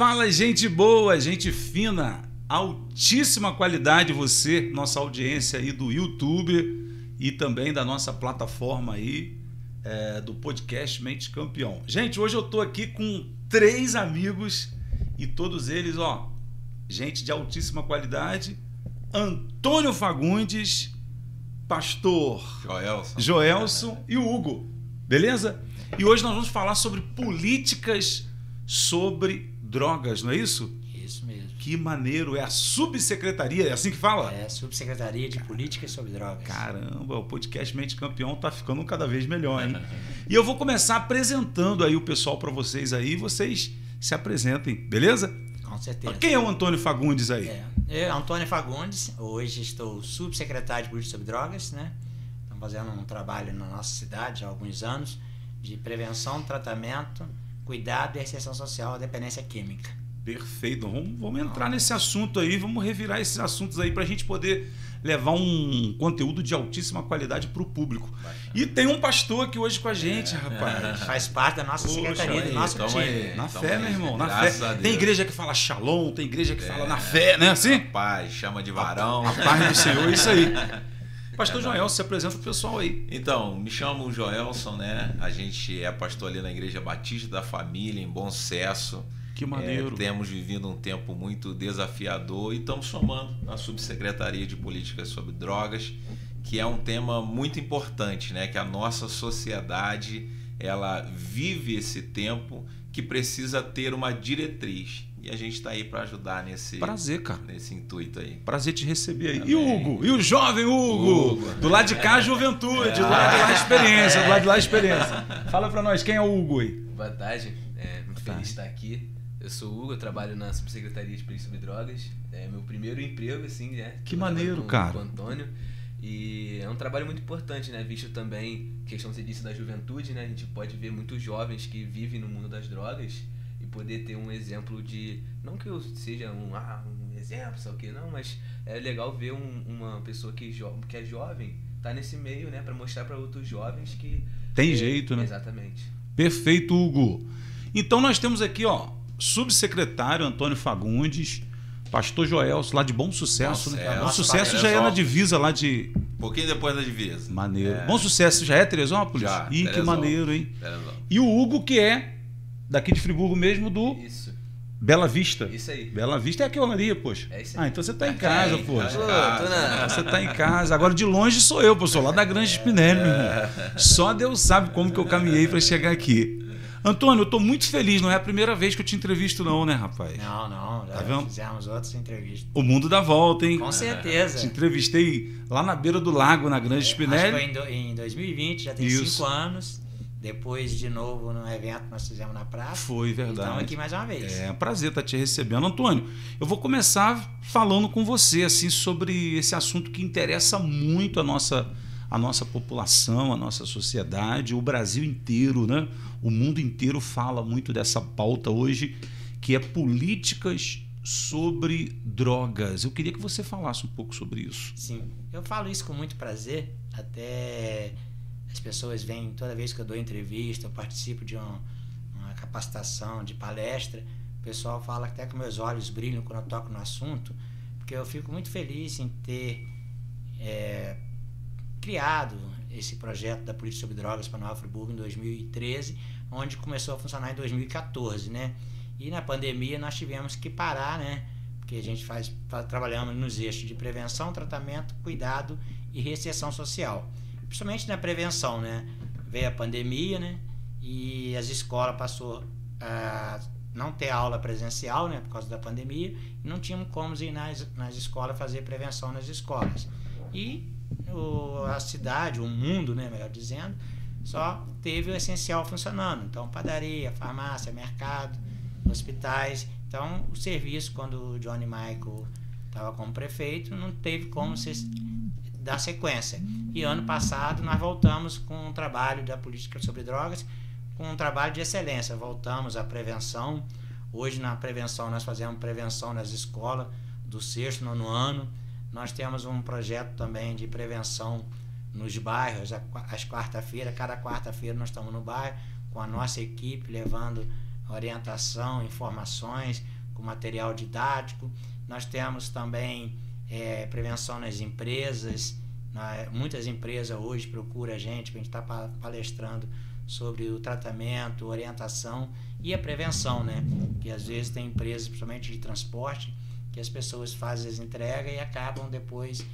Fala, gente boa, gente fina, altíssima qualidade você, nossa audiência aí do YouTube e também da nossa plataforma aí do podcast Mente Campeão. Gente, hoje eu tô aqui com 3 amigos e todos eles, gente de altíssima qualidade. Antônio Fagundes, pastor Joelson e o Hugo, beleza? E hoje nós vamos falar sobre políticas sobre drogas, não é isso? Isso mesmo. Que maneiro, é a subsecretaria, é assim que fala? É, Subsecretaria de Políticas sobre Drogas. Caramba, o podcast Mente Campeão tá ficando cada vez melhor, hein? E eu vou começar apresentando aí o pessoal para vocês aí, vocês se apresentem, beleza? Com certeza. Quem é o Antônio Fagundes aí? Eu, Antônio Fagundes, hoje estou subsecretário de Políticas sobre Drogas, né? Estamos fazendo um trabalho na nossa cidade há alguns anos de prevenção, tratamento, cuidado e reinserção social à dependência química. Perfeito. Vamos entrar nesse assunto aí, vamos revirar esses assuntos aí para a gente poder levar um conteúdo de altíssima qualidade para o público. E tem um pastor aqui hoje com a gente, rapaz. Faz parte da nossa secretaria, do nosso time. Aí, na fé, meu irmão, na fé. Tem igreja que fala shalom, tem igreja que fala na fé, né? Assim? Paz, chama de varão. A paz do Senhor, isso aí. Pastor Joelson, se apresenta o pessoal aí. Então, me chamo Joelson, né? A gente é pastor ali na Igreja Batista da Família, em Bom Sucesso. Que maneiro. Temos vivido um tempo muito desafiador e estamos somando a Subsecretaria de Políticas sobre Drogas, que é um tema muito importante, né? Que a nossa sociedade, ela vive esse tempo que precisa ter uma diretriz. E a gente está aí para ajudar nesse intuito aí. Prazer te receber aí. E o Hugo? E o jovem Hugo? Do lado de cá, juventude. Do lado de lá, experiência. Do lado de lá, experiência. Fala para nós, quem é o Hugo aí? Boa tarde. Muito feliz de estar aqui. Eu sou o Hugo, eu trabalho na Subsecretaria de Políticas sobre Drogas. É meu primeiro emprego, assim, né? Que maneiro, cara. Com o Antônio. E é um trabalho muito importante, né? Visto também a questão que você disse da juventude, né? A gente pode ver muitos jovens que vivem no mundo das drogas e poder ter um exemplo de... Não que eu seja um exemplo, sabe o que? Não, mas é legal ver uma pessoa que é jovem, tá nesse meio, né? Para mostrar para outros jovens que... Tem jeito, né? Exatamente. Perfeito, Hugo. Então nós temos aqui, subsecretário Antônio Fagundes, pastor Joelson, lá de Bom Sucesso, né? Bom Sucesso já é na divisa lá de... Um pouquinho depois da divisa. Maneiro. Bom Sucesso já é Teresópolis? Já. Ih, que maneiro, hein? E o Hugo, que é daqui de Friburgo mesmo, do... Isso. Bela Vista. Isso aí. Bela Vista é aquela ali, poxa. É isso aí. Então você tá em casa, poxa. Você tá em casa. Agora de longe sou eu, pô. Sou lá da Grande Spinelli, meu irmão. Só Deus sabe como que eu caminhei para chegar aqui. Antônio, eu tô muito feliz. Não é a primeira vez que eu te entrevisto não, né, rapaz? Não. Já fizemos outras entrevistas. O mundo dá volta, hein? Com certeza. Te entrevistei lá na beira do lago, na Grande Spinelli. Acho que foi em 2020, já tem 5 anos. Depois, de novo, no evento que nós fizemos na praça. Foi verdade. Estamos aqui mais uma vez. É um prazer estar te recebendo. Antônio, eu vou começar falando com você assim, sobre esse assunto que interessa muito a nossa população, a nossa sociedade, o Brasil inteiro, né? O mundo inteiro fala muito dessa pauta hoje, que é políticas sobre drogas. Eu queria que você falasse um pouco sobre isso. Sim, eu falo isso com muito prazer, até... As pessoas vêm, toda vez que eu dou entrevista, eu participo de uma capacitação, de palestra, o pessoal fala até que meus olhos brilham quando eu toco no assunto, porque eu fico muito feliz em ter criado esse projeto da Política sobre Drogas para Nova Friburgo em 2013, onde começou a funcionar em 2014, né? E na pandemia nós tivemos que parar, né? Porque a gente trabalhamos nos eixos de prevenção, tratamento, cuidado e reinserção social. Principalmente na prevenção, né? Veio a pandemia, né? E as escolas passou a não ter aula presencial, né? Por causa da pandemia, e não tínhamos como ir nas escolas fazer prevenção nas escolas. E a cidade, o mundo, né? Melhor dizendo, só teve o essencial funcionando. Então, padaria, farmácia, mercado, hospitais. Então, o serviço, quando o Johnny Michael estava como prefeito, não teve como dar sequência. E ano passado nós voltamos com um trabalho da política sobre drogas, com um trabalho de excelência. Voltamos à prevenção. Hoje na prevenção nós fazemos prevenção nas escolas do 6º, 9º ano. Nós temos um projeto também de prevenção nos bairros, às quarta-feiras. Cada quarta-feira nós estamos no bairro com a nossa equipe levando orientação, informações, com material didático. Nós temos também prevenção nas empresas. Muitas empresas hoje procuram a gente para a gente estar palestrando sobre o tratamento, orientação e a prevenção, né? Que às vezes tem empresas, principalmente de transporte, que as pessoas fazem as entregas e acabam depois,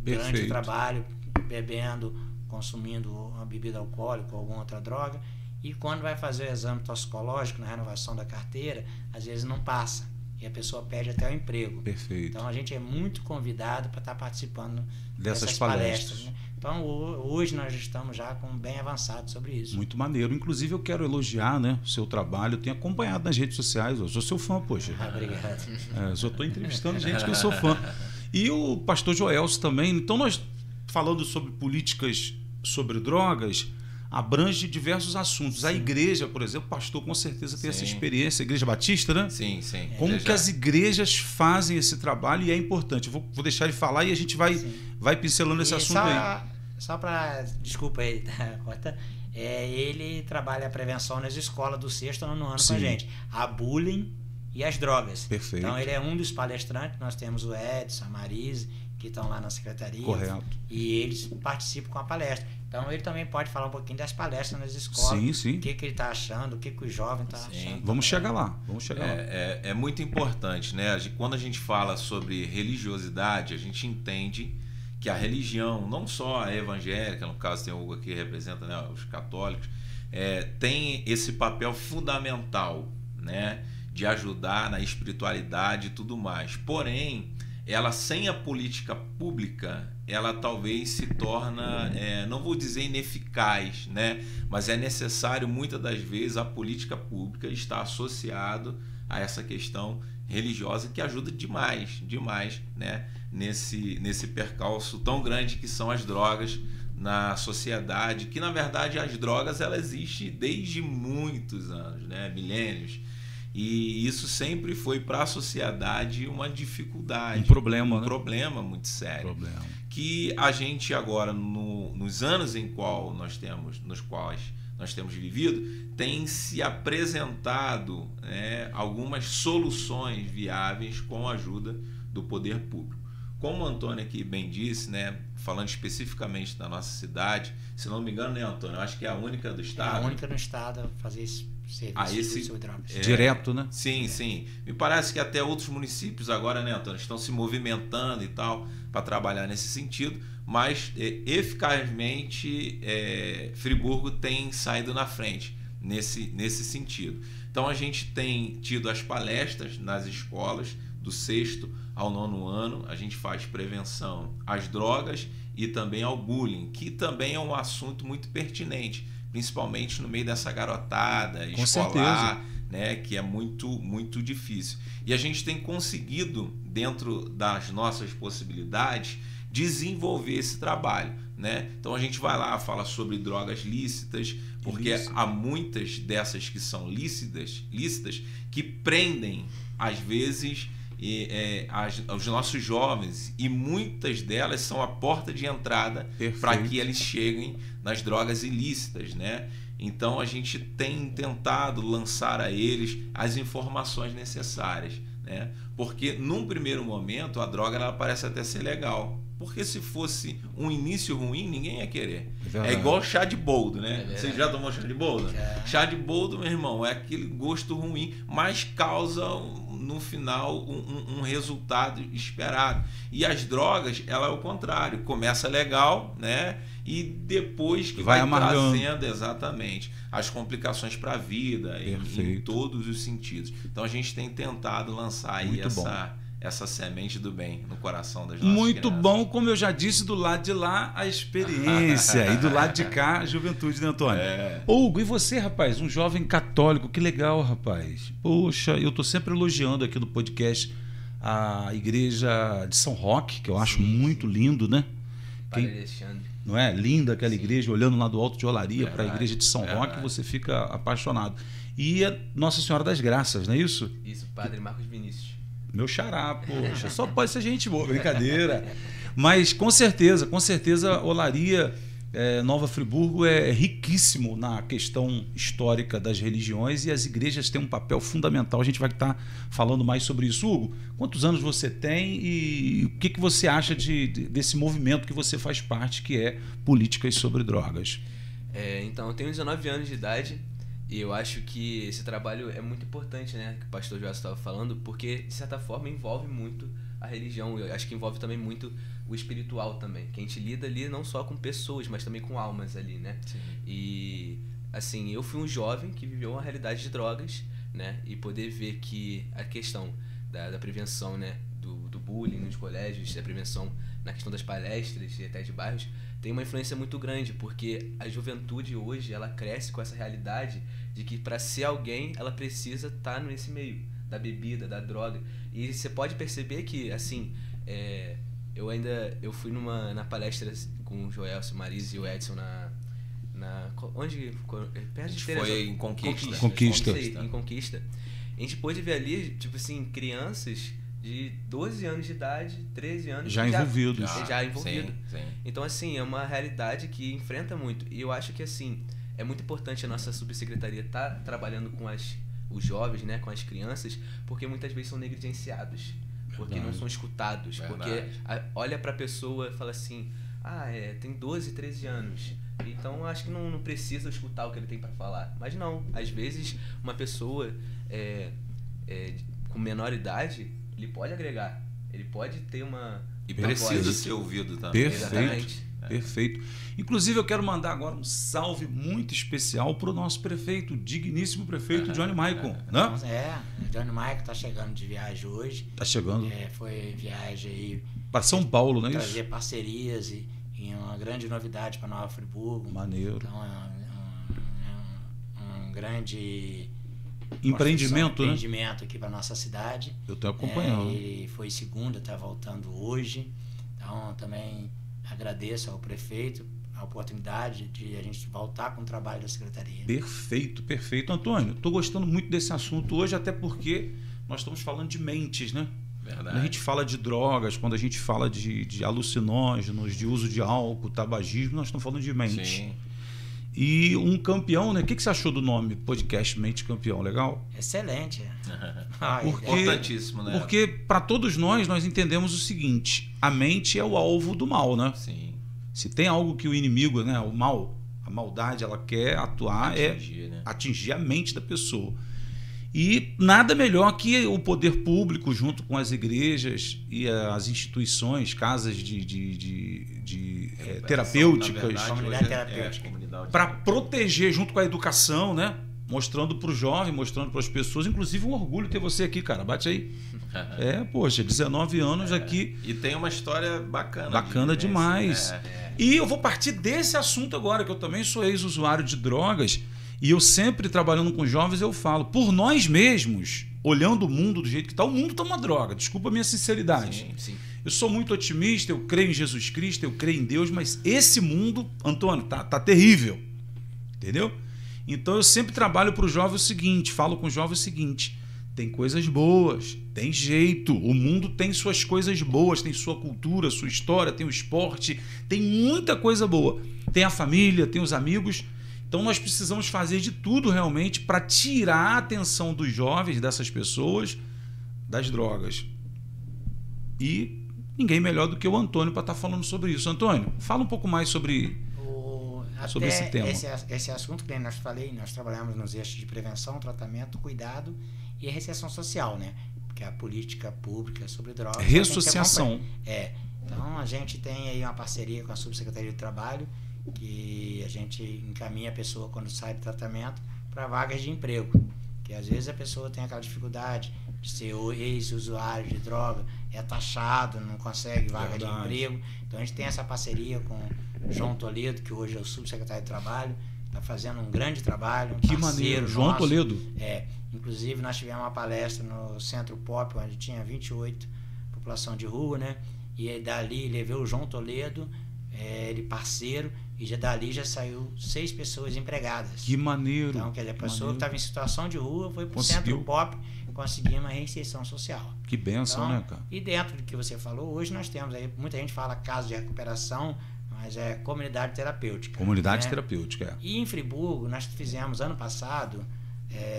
durante o trabalho, bebendo, consumindo uma bebida alcoólica ou alguma outra droga, e quando vai fazer o exame toxicológico na renovação da carteira, às vezes não passa e a pessoa perde até o emprego. Perfeito. Então a gente é muito convidado para estar participando dessas palestras. Né? Então hoje nós estamos já bem avançados sobre isso. Muito maneiro. Inclusive eu quero elogiar, né, o seu trabalho. Eu tenho acompanhado nas redes sociais. Eu sou seu fã, poxa. Obrigado. Eu só estou entrevistando gente que eu sou fã. E o pastor Joelso também. Então nós, falando sobre políticas sobre drogas, abrange diversos assuntos. Sim. A igreja, por exemplo, o pastor com certeza tem essa experiência, a Igreja Batista, né? Sim. Como que as igrejas fazem esse trabalho, e é importante. Eu vou deixar ele falar e a gente vai pincelando esse assunto aí. Só para... Desculpa aí, tá? Ele trabalha a prevenção nas escolas do 6º ano com a gente. A bullying e as drogas. Perfeito. Então ele é um dos palestrantes. Nós temos o Edson, a Marise, que estão lá na secretaria. Correto. E eles participam com a palestra. Então ele também pode falar um pouquinho das palestras nas escolas. Sim. O que ele está achando, o que o jovem está achando. Vamos chegar lá. É muito importante, né? Quando a gente fala sobre religiosidade, a gente entende que a religião, não só a evangélica, no caso tem o Hugo aqui que representa, né, os católicos, tem esse papel fundamental, né, de ajudar na espiritualidade e tudo mais. Porém, ela sem a política pública, ela talvez se torna, não vou dizer ineficaz, né? Mas é necessário, muitas das vezes, a política pública estar associado a essa questão religiosa, que ajuda demais, né? Nesse percalço tão grande que são as drogas na sociedade, que na verdade as drogas elas existem desde muitos anos, né? Milênios. E isso sempre foi para a sociedade uma dificuldade. Um problema, né? Problema muito sério. Que a gente agora, nos anos nos quais nós temos vivido, tem se apresentado, né, algumas soluções viáveis com a ajuda do poder público. Como o Antônio aqui bem disse, né, falando especificamente da nossa cidade, se não me engano, né, Antônio? Eu acho que é a única do estado. É a única no estado a fazer esse serviço sobre drogas. Direto, né? Sim. Me parece que até outros municípios agora, né, Antônio, estão se movimentando e tal para trabalhar nesse sentido, mas eficazmente Friburgo tem saído na frente nesse sentido. Então a gente tem tido as palestras nas escolas do 6º ao 9º ano, a gente faz prevenção às drogas e também ao bullying, que também é um assunto muito pertinente, principalmente no meio dessa garotada escolar, né, que é muito difícil. E a gente tem conseguido, dentro das nossas possibilidades, desenvolver esse trabalho, né? Então a gente vai lá, fala sobre drogas lícitas, porque há muitas dessas que são lícitas que prendem, às vezes, os nossos jovens, e muitas delas são a porta de entrada para que eles cheguem nas drogas ilícitas, né? Então a gente tem tentado lançar a eles as informações necessárias, né? Porque num primeiro momento a droga ela parece até ser legal, porque se fosse um início ruim ninguém ia querer. É igual chá de boldo, né? Você já tomou chá de boldo? Chá de boldo, meu irmão, é aquele gosto ruim, mas causa no final um resultado esperado. E as drogas, ela é o contrário, começa legal, né? E depois que vai trazendo exatamente as complicações para a vida em todos os sentidos. Então a gente tem tentado lançar aí essa semente do bem no coração das nossas Muito crianças. bom, como eu já disse, do lado de lá a experiência e do lado de cá a juventude, né, Antônio? Hugo, e você, rapaz, um jovem católico, que legal, rapaz. Poxa, eu tô sempre elogiando aqui no podcast a igreja de São Roque, que eu acho muito lindo, né? Não é? Linda aquela igreja, olhando lá do Alto de Olaria para a igreja de São Roque, você fica apaixonado. E a Nossa Senhora das Graças, não é isso? Isso, Padre Marcos Vinícius. Meu xará, poxa, só pode ser gente boa, brincadeira. Mas com certeza, Olaria Nova Friburgo é riquíssimo na questão histórica das religiões e as igrejas têm um papel fundamental. A gente vai estar falando mais sobre isso. Hugo, quantos anos você tem e o que você acha desse movimento que você faz parte, que é Políticas sobre Drogas? Então, eu tenho 19 anos de idade e eu acho que esse trabalho é muito importante, né, que o pastor Joel estava falando, porque, de certa forma, envolve muito a religião. Eu acho que envolve também muito o espiritual também, que a gente lida ali não só com pessoas, mas também com almas ali, né? Sim. E, assim, eu fui um jovem que viveu uma realidade de drogas, né? E poder ver que a questão da prevenção, né, do bullying nos colégios, a prevenção na questão das palestras e até de bairros, tem uma influência muito grande, porque a juventude hoje, ela cresce com essa realidade de que para ser alguém, ela precisa estar nesse meio da bebida, da droga. E você pode perceber que, assim, eu fui na palestra com o Joel, o Marise e o Edson onde? Perto de Tereza. Foi em Conquista. Em Conquista. A gente pôde ver ali, tipo assim, crianças de 12 anos de idade, 13 anos... Já envolvidos. Já envolvido. Sim. Então, assim, é uma realidade que enfrenta muito. E eu acho que, assim, é muito importante a nossa subsecretaria estar trabalhando com os jovens, né, com as crianças, porque muitas vezes são negligenciados. Porque não são escutados. Porque olha pra pessoa e fala assim, tem 12, 13 anos. Então, acho que não precisa escutar o que ele tem para falar. Mas não, às vezes uma pessoa com menor idade, ele pode agregar, ele pode ter uma... E precisa ser ouvido também. Perfeito. Inclusive, eu quero mandar agora um salve muito especial para o nosso prefeito, o digníssimo prefeito Johnny Michael. Né? O Johnny Michael está chegando de viagem hoje. Está chegando. Foi viagem aí... Para São Paulo, não é isso? Trazer parcerias e uma grande novidade para Nova Friburgo. Maneiro. Então, um grande... empreendimento aqui para nossa cidade. Eu estou acompanhando. E foi segunda, está voltando hoje. Então, também agradeço ao prefeito a oportunidade de a gente voltar com o trabalho da secretaria. Perfeito. Antônio, estou gostando muito desse assunto hoje, até porque nós estamos falando de mentes, né? Verdade. Quando a gente fala de drogas, quando a gente fala de alucinógenos, de uso de álcool, tabagismo, nós estamos falando de mentes. Sim. E um campeão, né? O que você achou do nome podcast Mente Campeão? Legal? Excelente. Importantíssimo, né? Porque para todos nós entendemos o seguinte: a mente é o alvo do mal, né? Sim. Se tem algo que o inimigo, né, o mal, a maldade, ela quer atuar, atingir a mente da pessoa. E nada melhor que o poder público, junto com as igrejas e as instituições, casas terapêuticas, para proteger, junto com a educação, né? Mostrando para o jovem, mostrando para as pessoas. Inclusive, um orgulho ter você aqui, cara. Bate aí. Poxa, 19 anos aqui. E tem uma história bacana. Bacana demais. E eu vou partir desse assunto agora, que eu também sou ex-usuário de drogas. E eu sempre, trabalhando com jovens, eu falo, por nós mesmos, olhando o mundo do jeito que está, o mundo está uma droga. Desculpa a minha sinceridade. Sim. Eu sou muito otimista, eu creio em Jesus Cristo, eu creio em Deus, mas esse mundo, Antônio, tá terrível. Entendeu? Então eu sempre trabalho para o jovem o seguinte, falo com o jovem o seguinte: tem coisas boas, tem jeito, o mundo tem suas coisas boas, tem sua cultura, sua história, tem o esporte, tem muita coisa boa. Tem a família, tem os amigos. Então nós precisamos fazer de tudo realmente para tirar a atenção dos jovens, dessas pessoas, das drogas. E ninguém melhor do que o Antônio para estar falando sobre isso. Antônio, fala um pouco mais sobre esse tema. Esse assunto que nós trabalhamos nos eixos de prevenção, tratamento, cuidado e reinserção social, né? Porque a política pública sobre drogas... Ressociação. Então a gente tem aí uma parceria com a Subsecretaria de Trabalho, que a gente encaminha a pessoa, quando sai do tratamento, para vagas de emprego. Que às vezes a pessoa tem aquela dificuldade de ser ex-usuário de droga, é taxado, não consegue vaga de emprego. Então a gente tem essa parceria com o João Toledo, que hoje é o subsecretário de Trabalho, está fazendo um grande trabalho. Que maneiro, João Toledo. Inclusive nós tivemos uma palestra no Centro Pop, onde tinha 28 população de rua, né? E dali levei o João Toledo, ele parceiro, e dali já saiu 6 pessoas empregadas. Que maneiro. Então, quer dizer, a pessoa que estava em situação de rua foi para o Centro Pop conseguir uma reinserção social. Que bênção, né, cara? E dentro do que você falou, hoje nós temos aí, muita gente fala casos de recuperação, mas é comunidade terapêutica. Comunidade né? terapêutica, é. E em Friburgo, nós fizemos ano passado,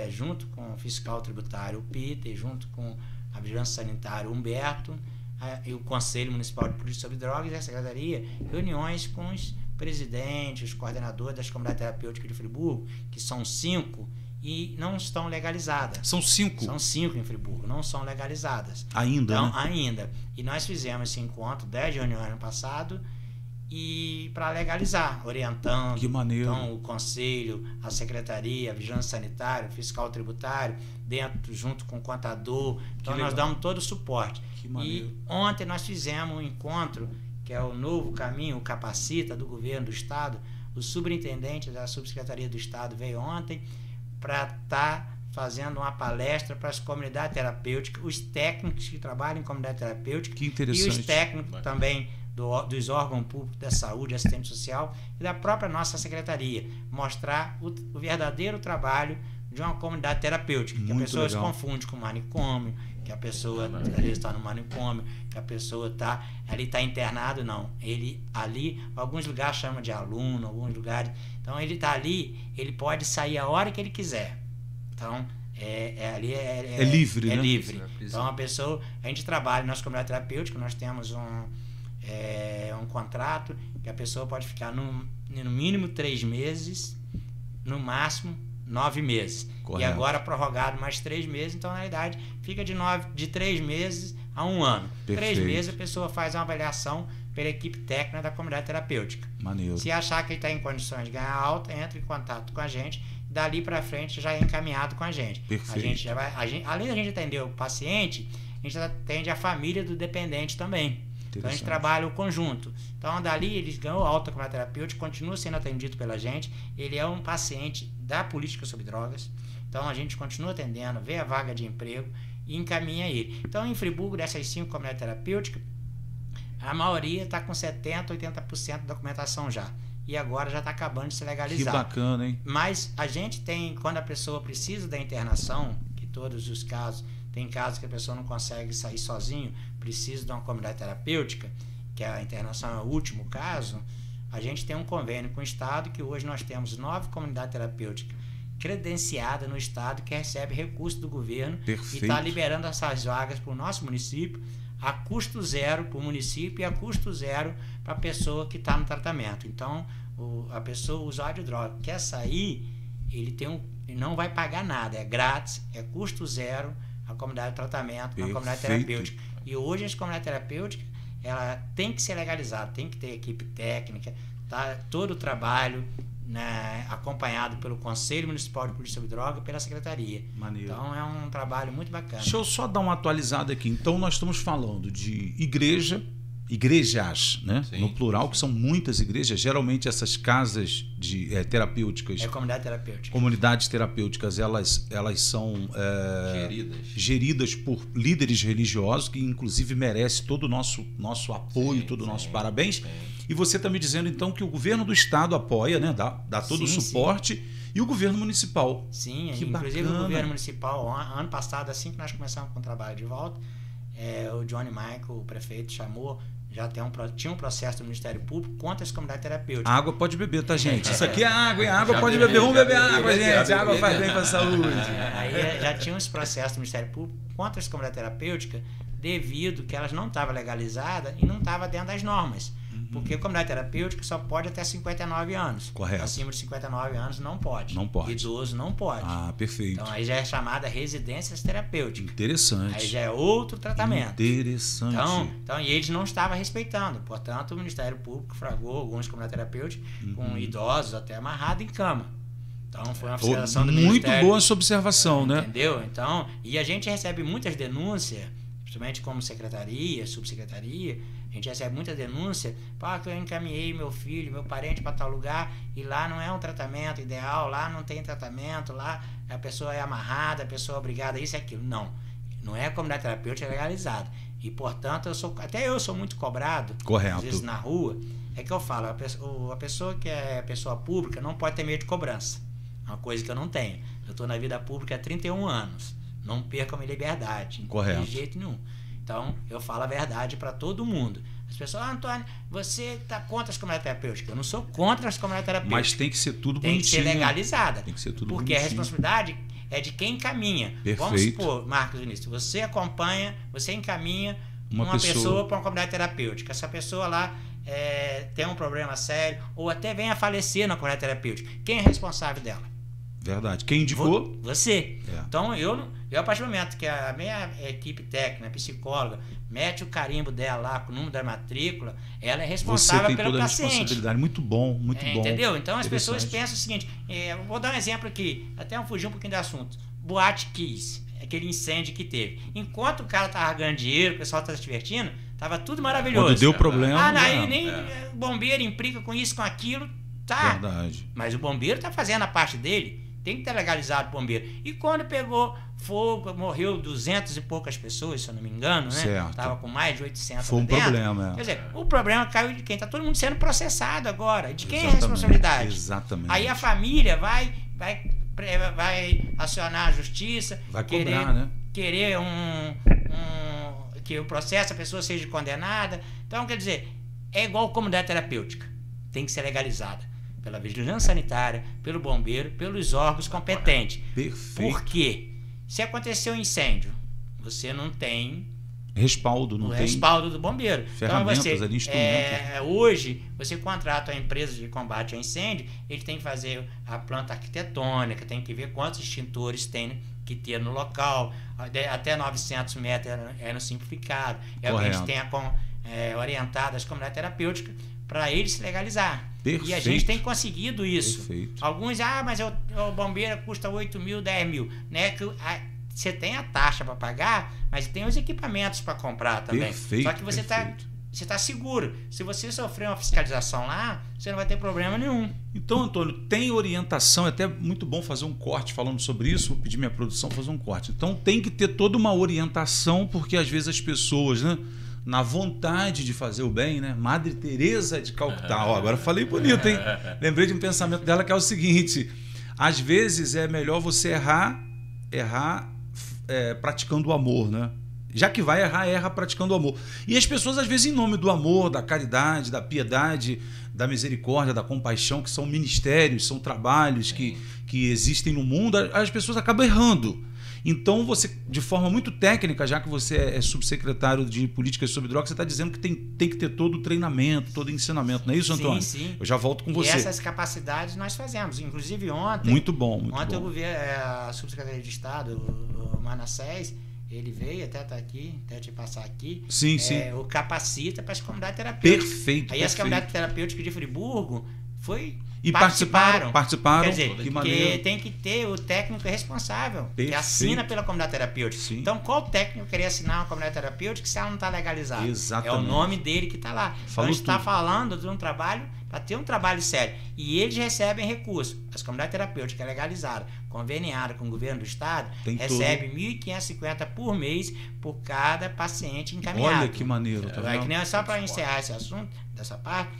junto com o fiscal tributário, o Peter, junto com a vigilância sanitária, o Humberto, e o Conselho Municipal de Política sobre Drogas e a Secretaria, reuniões com os presidentes, os coordenadores das comunidades terapêuticas de Friburgo, que são 5 e não estão legalizadas. São 5? São 5 em Friburgo, não são legalizadas. Ainda, então, né? Ainda. E nós fizemos esse encontro, 10 reuniões no passado, e para legalizar, orientando. Que maneiro. Então, o Conselho, a Secretaria, a Vigilância Sanitária, o Fiscal Tributário, junto com o contador. Então, nós damos todo o suporte. Que maneiro. E ontem nós fizemos um encontro, que é o Novo Caminho, o Capacita, do Governo do Estado. O superintendente da Subsecretaria do Estado veio ontem para estar fazendo uma palestra para as comunidades terapêuticas, os técnicos que trabalham em comunidade terapêutica. Que interessante. E os técnicos também dos órgãos públicos da saúde, assistente social e da própria nossa secretaria. Mostrar o verdadeiro trabalho de uma comunidade terapêutica. Que a pessoa se confunde com manicômio, que a pessoa às vezes está no manicômio, que a pessoa está internado, não. Ele ali, alguns lugares chamam de aluno, alguns lugares. Então ele está ali, ele pode sair a hora que ele quiser. Então, ali é livre, né? É livre. Então a gente trabalha nas comunidades terapêuticas, nós temos um contrato que a pessoa pode ficar no mínimo 3 meses, no máximo 9 meses. Correto. E agora prorrogado mais 3 meses, então na realidade fica de 3 meses a 1 ano. Perfeito. 3 meses a pessoa faz uma avaliação pela equipe técnica da comunidade terapêutica. Maneiro. Se achar que ele está em condições de ganhar alta, entra em contato com a gente, dali para frente já é encaminhado com a gente. Perfeito. A gente já vai, além da gente atender o paciente, a gente atende a família do dependente também. Então a gente trabalha o conjunto. Então dali ele ganhou alta com a terapêutica, continua sendo atendido pela gente. Ele é um paciente da política sobre drogas. Então a gente continua atendendo, vê a vaga de emprego e encaminha ele. Então em Friburgo, dessas 5 comunidades terapêuticas, a maioria está com 70%, 80% de documentação já. E agora já está acabando de se legalizar. Que bacana, hein? Mas a gente tem, quando a pessoa precisa da internação, que todos os casos, tem casos que a pessoa não consegue sair sozinho, precisa de uma comunidade terapêutica, que a internação é o último caso, a gente tem um convênio com o Estado, que hoje nós temos 9 comunidades terapêuticas credenciadas no Estado, que recebe recurso do governo. Perfeito. E está liberando essas vagas para o nosso município, a custo zero para o município e a custo zero para a pessoa que está no tratamento. Então, a pessoa, o usuário de droga, quer sair, ele não vai pagar nada, é grátis, é custo zero a comunidade de tratamento, a comunidade terapêutica. E hoje as comunidades terapêuticas, ela tem que ser legalizada, tem que ter equipe técnica, tá? Todo o trabalho, né, acompanhado pelo Conselho Municipal de Política sobre Droga e pela Secretaria. Maneiro. Então é um trabalho muito bacana. Deixa eu só dar uma atualizada aqui. Então nós estamos falando de igrejas, né? Sim, no plural, que são muitas igrejas. Geralmente essas casas terapêuticas, comunidade terapêutica. Comunidades terapêuticas, elas são geridas por líderes religiosos, que inclusive merece todo o nosso apoio, todo o nosso parabéns. E você está me dizendo então que o governo do estado apoia, né? Dá todo o suporte. E o governo municipal. Sim, que inclusive bacana. O governo municipal, ano passado, assim que nós começamos com o trabalho de volta, o Johnny Michael, o prefeito, chamou, tinha um processo do Ministério Público contra as comunidades terapêuticas. A água pode beber, tá, gente? Isso aqui é água, e a água pode beber. Vamos beber água, gente. A água faz bem para a saúde. Aí já tinha esse processo do Ministério Público contra as comunidades terapêuticas, devido que elas não estavam legalizadas e não estavam dentro das normas. Porque a comunidade terapêutica só pode até 59 anos. Correto. Acima de 59 anos não pode. Não pode. Idoso não pode. Ah, perfeito. Então aí já é chamada residências terapêuticas. Interessante. Aí já é outro tratamento. Interessante. Então e eles não estavam respeitando. Portanto, o Ministério Público flagrou algumas comunidades terapêuticas com idosos até amarrados em cama. Então foi uma fiscalização do Ministério. Muito boa essa observação, né? Entendeu? Então, e a gente recebe muitas denúncias, principalmente como secretaria, subsecretaria, a gente recebe muita denúncia, que eu encaminhei meu filho, meu parente para tal lugar e lá não é um tratamento ideal, lá não tem tratamento, lá a pessoa é amarrada, a pessoa é obrigada a isso e aquilo. Não é a comunidade terapêutica legalizada. E, portanto, até eu sou muito cobrado, correto, às vezes na rua, é que eu falo, a pessoa que é pessoa pública não pode ter medo de cobrança. É uma coisa que eu não tenho. Eu estou na vida pública há 31 anos. Não perco a minha liberdade. Correto. De jeito nenhum. Então, eu falo a verdade para todo mundo. As pessoas, Antônio, você está contra as comunidades terapêuticas. Eu não sou contra as comunidades terapêuticas. Mas tem que ser tudo tem bonitinho. que ser legalizada. Tem que ser tudo porque bonitinho. a responsabilidade é de quem encaminha. Perfeito. Vamos supor, Marcos Vinícius, você acompanha, você encaminha uma pessoa para uma comunidade terapêutica. Essa pessoa lá tem um problema sério ou até vem a falecer na comunidade terapêutica. Quem é responsável dela? Verdade. Quem indicou? Você. É. Então, eu, a partir do momento que a minha equipe técnica, psicóloga, mete o carimbo dela lá com o número da matrícula, ela é responsável Você tem pelo toda a paciente. responsabilidade. Muito bom, muito bom. Entendeu? Então, as pessoas pensam o seguinte, vou dar um exemplo aqui, até eu fugir um pouquinho do assunto. Boate Kiss, aquele incêndio que teve. Enquanto o cara tava ganhando dinheiro, o pessoal tava se divertindo, tava tudo maravilhoso. Quando deu problema... aí nem o bombeiro implica com isso, com aquilo, tá. Verdade. Mas o bombeiro tá fazendo a parte dele. Tem que ter legalizado o bombeiro. E quando pegou fogo, morreu 200 e poucas pessoas, se eu não me engano, né? Certo. Tava com mais de 800 Foi um dentro. problema, Quer dizer, o problema caiu de quem? Tá todo mundo sendo processado agora. De quem é a Exatamente, responsabilidade? Exatamente. Aí a família vai acionar a justiça, vai cobrar, né? Querer que o processo, a pessoa seja condenada. Então, quer dizer, é igual comunidade terapêutica. Tem que ser legalizada pela vigilância sanitária, pelo bombeiro, pelos órgãos competentes. Perfeito. Por quê? Se aconteceu um incêndio, você não tem respaldo, não tem respaldo do bombeiro. Ferramentas então você, ali, instrumentos. Hoje, você contrata a empresa de combate a incêndio, ele tem que fazer a planta arquitetônica, tem que ver quantos extintores tem que ter no local, até 900 metros é no simplificado. É o que a gente tem orientado as comunidades terapêuticas para eles se legalizar. Perfeito. E a gente tem conseguido isso. Perfeito. Alguns, mas o bombeiro custa 8 mil, 10 mil. Né? Você tem a taxa para pagar, mas tem os equipamentos para comprar também. Perfeito. Só que você está seguro. Se você sofrer uma fiscalização lá, você não vai ter problema nenhum. Então, Antônio, tem orientação, é até muito bom fazer um corte falando sobre isso, vou pedir minha produção fazer um corte. Então tem que ter toda uma orientação, porque às vezes as pessoas, né, na vontade de fazer o bem, né? Madre Teresa de Calcutá. Agora falei bonito, hein? Lembrei de um pensamento dela que é o seguinte: às vezes é melhor você errar praticando o amor, né? Já que vai errar, erra praticando o amor. E as pessoas, às vezes, em nome do amor, da caridade, da piedade, da misericórdia, da compaixão, que são ministérios, são trabalhos que existem no mundo, as pessoas acabam errando. Então, você, de forma muito técnica, já que você é subsecretário de Políticas sobre Drogas, você está dizendo que tem que ter todo o treinamento, todo o ensinamento. Não é isso, Antônio? Sim. Eu já volto com você. E essas capacidades nós fazemos. Inclusive ontem... Muito bom. Ontem a subsecretaria de Estado, o Manassés, ele veio, até está aqui, até te passar aqui. Sim. O capacita para as comunidades terapêuticas. Perfeito. Aí as comunidades terapêuticas de Friburgo participaram. Quer dizer, que tem que ter o técnico responsável, Perfeito. que assina pela comunidade terapêutica. Sim. Então, qual técnico queria assinar uma comunidade terapêutica se ela não está legalizada? Exatamente. É o nome dele que está lá. Então, a gente está falando de um trabalho, para ter um trabalho sério. E eles recebem recursos. As comunidades terapêuticas legalizadas, conveniadas com o governo do estado, recebem R$ 1.550 por mês por cada paciente encaminhado. Olha que maneiro. Tá vendo? Só para encerrar esse assunto, dessa parte,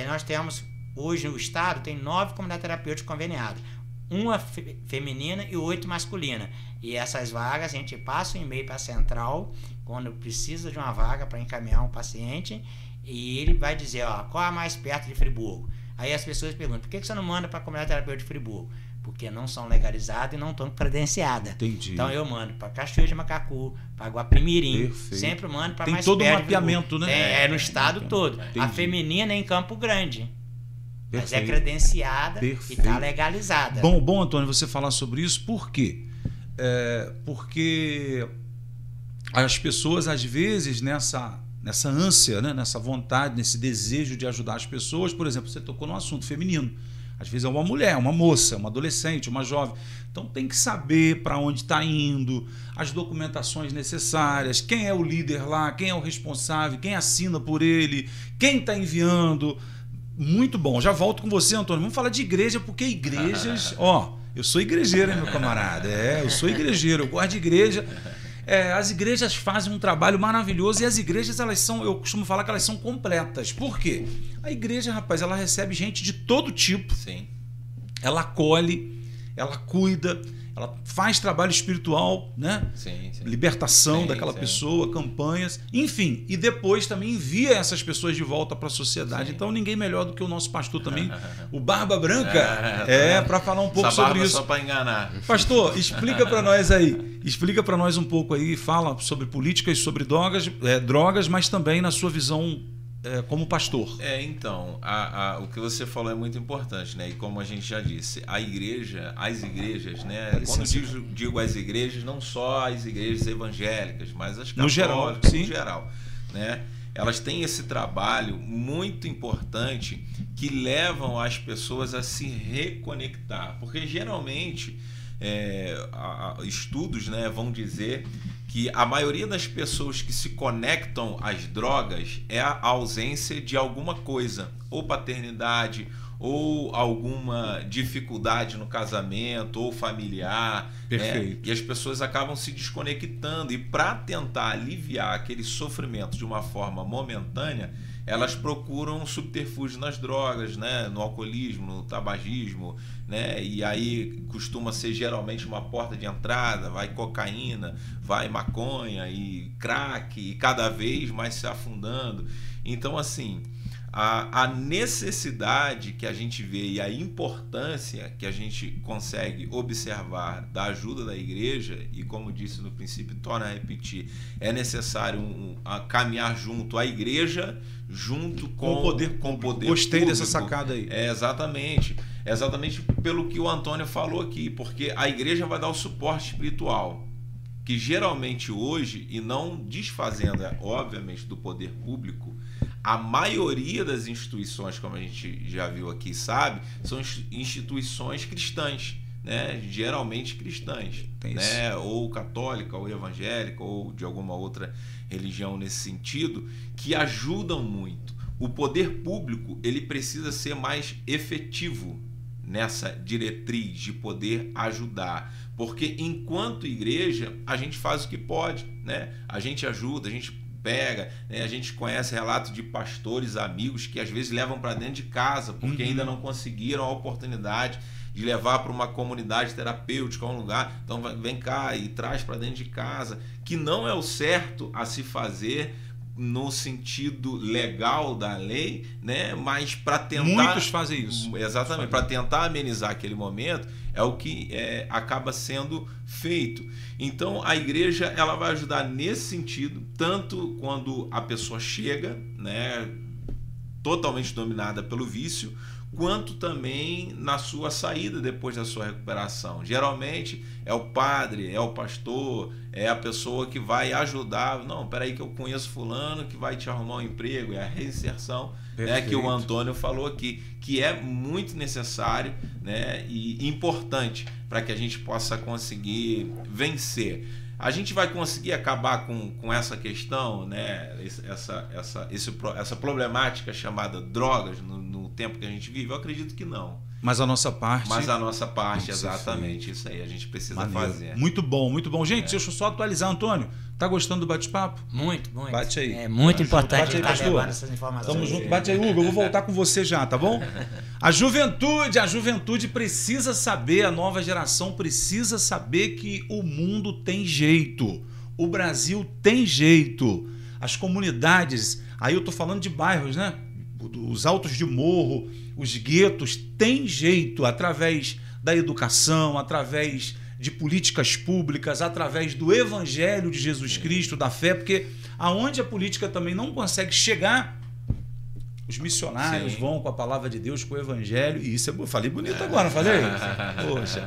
nós temos... Hoje no estado tem 9 comunidades terapêuticas conveniadas, uma feminina e 8 masculina. E essas vagas a gente passa um e-mail para a central quando precisa de uma vaga para encaminhar um paciente, e ele vai dizer, qual é a mais perto de Friburgo. Aí as pessoas perguntam, por que você não manda para a comunidade terapêutica de Friburgo? Porque não são legalizadas e não estão credenciadas. Entendi. Então eu mando para Cachoeira de Macacu, para Guapimirim, sempre mando para mais perto. Tem todo um mapeamento, né? No estado todo. Entendi. A feminina é em Campo Grande. Mas Perfeito. é credenciada Perfeito. e está legalizada. Bom, Antônio, você falar sobre isso, por quê? Porque as pessoas, às vezes, nessa ânsia, né, nessa vontade, nesse desejo de ajudar as pessoas, por exemplo, você tocou no assunto feminino. Às vezes é uma mulher, uma moça, uma adolescente, uma jovem. Então tem que saber para onde está indo, as documentações necessárias, quem é o líder lá, quem é o responsável, quem assina por ele, quem está enviando. Muito bom. Já volto com você, Antônio. Vamos falar de igreja, porque igrejas... eu sou igrejeiro, hein, meu camarada? Eu sou igrejeiro, eu gosto de igreja. As igrejas fazem um trabalho maravilhoso e as igrejas, eu costumo falar que elas são completas. Por quê? A igreja, rapaz, ela recebe gente de todo tipo. Sim. Ela acolhe, ela cuida, ela faz trabalho espiritual, né? Sim. Libertação daquela pessoa, campanhas, enfim, e depois também envia essas pessoas de volta para a sociedade. Então ninguém melhor do que o nosso pastor também, o Barba Branca, para falar um pouco sobre isso. Só para enganar. Pastor, explica para nós aí, explica para nós um pouco aí, fala sobre políticas, sobre drogas, mas também na sua visão como pastor. Então, o que você falou é muito importante, né? E como a gente já disse, as igrejas, né? Quando digo as igrejas, não só as igrejas evangélicas, mas as católicas no geral, né? Elas têm esse trabalho muito importante que levam as pessoas a se reconectar, porque geralmente estudos, né, vão dizer que a maioria das pessoas que se conectam às drogas é a ausência de alguma coisa, ou paternidade, ou alguma dificuldade no casamento, ou familiar. Perfeito. Né? E as pessoas acabam se desconectando, e para tentar aliviar aquele sofrimento de uma forma momentânea, elas procuram subterfúgio nas drogas, né? No alcoolismo, no tabagismo, né? E aí costuma ser geralmente uma porta de entrada, vai cocaína, vai maconha e crack, e cada vez mais se afundando. Então, assim, a necessidade que a gente vê e a importância que a gente consegue observar da ajuda da igreja, e como disse no princípio, torna a repetir, é necessário caminhar junto à igreja, junto com o poder Gostei público. dessa sacada aí. Exatamente pelo que o Antônio falou aqui, porque a igreja vai dar o suporte espiritual, que geralmente hoje, e não desfazendo, obviamente, do poder público, a maioria das instituições, como a gente já viu aqui, sabe, são instituições cristãs, né? Geralmente cristãs, né? Ou católica, ou evangélica, ou de alguma outra religião nesse sentido, que ajudam muito. O poder público, ele precisa ser mais efetivo nessa diretriz de poder ajudar, porque enquanto igreja a gente faz o que pode, né? A gente ajuda, a gente pega, né? A gente conhece relatos de pastores, amigos que às vezes levam para dentro de casa porque ainda não conseguiram a oportunidade de levar para uma comunidade terapêutica, um lugar, então vem cá e traz para dentro de casa, que não é o certo a se fazer no sentido legal da lei, né? Mas para tentar... Muitos fazem isso. Exatamente, para tentar amenizar aquele momento, é o que acaba sendo feito. Então, a igreja ela vai ajudar nesse sentido, tanto quando a pessoa chega, né, totalmente dominada pelo vício, quanto também na sua saída depois da sua recuperação. Geralmente é o padre, é o pastor, é a pessoa que vai ajudar. Não, peraí que eu conheço fulano que vai te arrumar um emprego, é a reinserção, né, que o Antônio falou aqui, que é muito necessário, né, e importante para que a gente possa conseguir vencer. A gente vai conseguir acabar com essa questão, né, essa problemática chamada drogas no tempo que a gente vive? Eu acredito que não. Mas a nossa parte... Exatamente. Isso aí a gente precisa fazer. Muito bom, muito bom. Gente, deixa eu só atualizar, Antônio. Tá gostando do bate-papo? Muito. Bate aí. É muito importante estar levando essas informações. Tamo junto. Bate aí, Hugo. Eu vou voltar com você já, tá bom? A juventude precisa saber, a nova geração precisa saber que o mundo tem jeito. O Brasil tem jeito. As comunidades, aí eu tô falando de bairros, né? Os altos de morro, os guetos, tem jeito através da educação, através de políticas públicas, através do Evangelho de Jesus Cristo, da fé, porque aonde a política também não consegue chegar, os missionários vão com a palavra de Deus, com o Evangelho, e isso eu falei bonito agora, não falei? Poxa.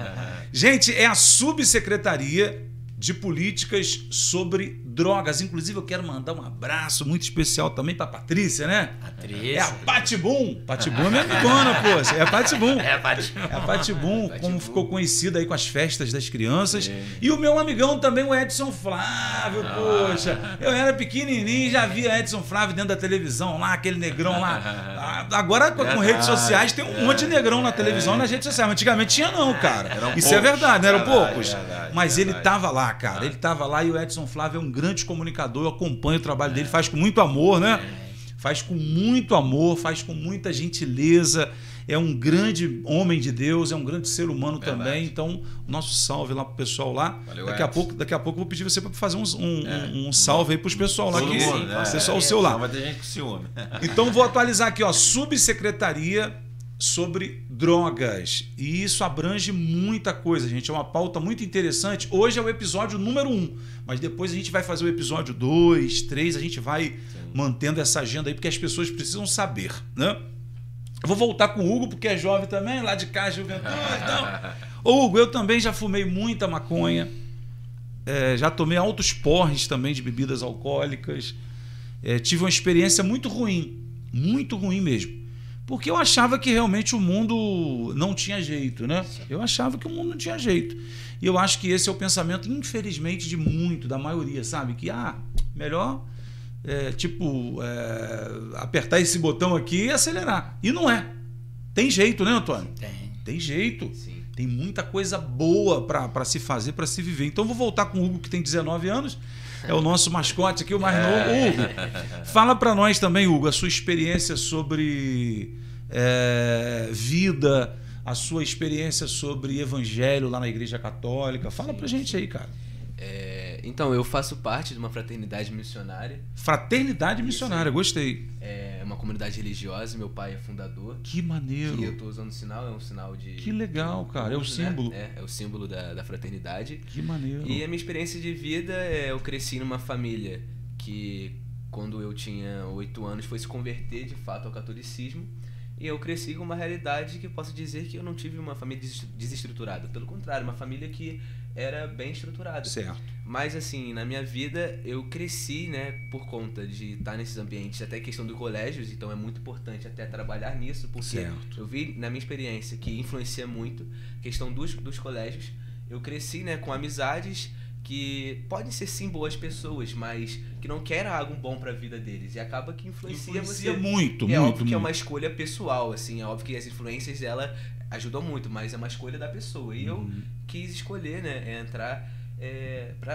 Gente, é a Subsecretaria de Políticas sobre Drogas. Inclusive, eu quero mandar um abraço muito especial também para a Patrícia, né? Patrícia. É a Patibum. Patibum é minha amigona, poxa. É a Patibum. É a Patibum, como ficou conhecida aí com as festas das crianças. E o meu amigão também, o Edson Flávio, poxa. Eu era pequenininho e já via Edson Flávio dentro da televisão lá, aquele negrão lá. Agora, com redes sociais, tem um monte de negrão na televisão, nas redes sociais. Antigamente tinha não, cara. Isso é verdade, não eram poucos. Mas ele tava lá, cara. Ele tava lá, e o Edson Flávio é um grande comunicador. Eu acompanho o trabalho dele, faz com muito amor, né? faz com muito amor, faz com muita gentileza, é um grande homem de Deus, é um grande ser humano também. Então, o nosso salve lá pro pessoal lá. Valeu, daqui a pouco eu vou pedir você para fazer um salve aí pros pessoal lá. Todo Que, mundo, né? pessoal seu lá. Não vai ter gente com ciúme. Então, vou atualizar aqui, ó, subsecretaria sobre drogas. E isso abrange muita coisa, gente. É uma pauta muito interessante. Hoje é o episódio número 1, mas depois a gente vai fazer o episódio 2, 3, a gente vai mantendo essa agenda aí, porque as pessoas precisam saber, né? Eu vou voltar com o Hugo, porque é jovem também, lá de cá, juventude. Então, ô Hugo, eu também já fumei muita maconha, já tomei altos porres também de bebidas alcoólicas, tive uma experiência muito ruim mesmo, porque eu achava que realmente o mundo não tinha jeito, né? Eu achava que o mundo não tinha jeito. E eu acho que esse é o pensamento, infelizmente, da maioria, sabe? Que, melhor... apertar esse botão aqui e acelerar. E não é. Tem jeito, né, Antônio? Tem jeito. Sim. Tem muita coisa boa para se fazer, para se viver. Então vou voltar com o Hugo, que tem 19 anos. É o nosso mascote aqui, o mais novo. Hugo, fala para nós também, Hugo, a sua experiência sobre vida, a sua experiência sobre evangelho lá na Igreja Católica. Fala pra gente aí, cara. Então, eu faço parte de uma fraternidade missionária. Fraternidade missionária, gostei. É uma comunidade religiosa, meu pai é fundador. Que maneiro. E eu estou usando o sinal, é um sinal de... Que legal, cara, é o símbolo. Né? É o símbolo da fraternidade. Que maneiro. E a minha experiência de vida, eu cresci numa família que, quando eu tinha 8 anos, foi se converter de fato ao catolicismo. E eu cresci com uma realidade que posso dizer que eu não tive uma família desestruturada. Pelo contrário, uma família que era bem estruturada. Certo. Mas assim, na minha vida eu cresci, né, por conta de estar nesses ambientes, até questão dos colégios, então é muito importante até trabalhar nisso, porque certo. Eu vi na minha experiência que influencia muito a questão dos colégios. Eu cresci, né, com amizades que podem ser sim boas pessoas, mas que não querem algo bom para a vida deles, e acaba que influencia você. Muito, é muito, óbvio que muito. é uma escolha pessoal, assim, é óbvio que as influências dela ajudam muito, mas é uma escolha da pessoa. E eu quis escolher, né, entrar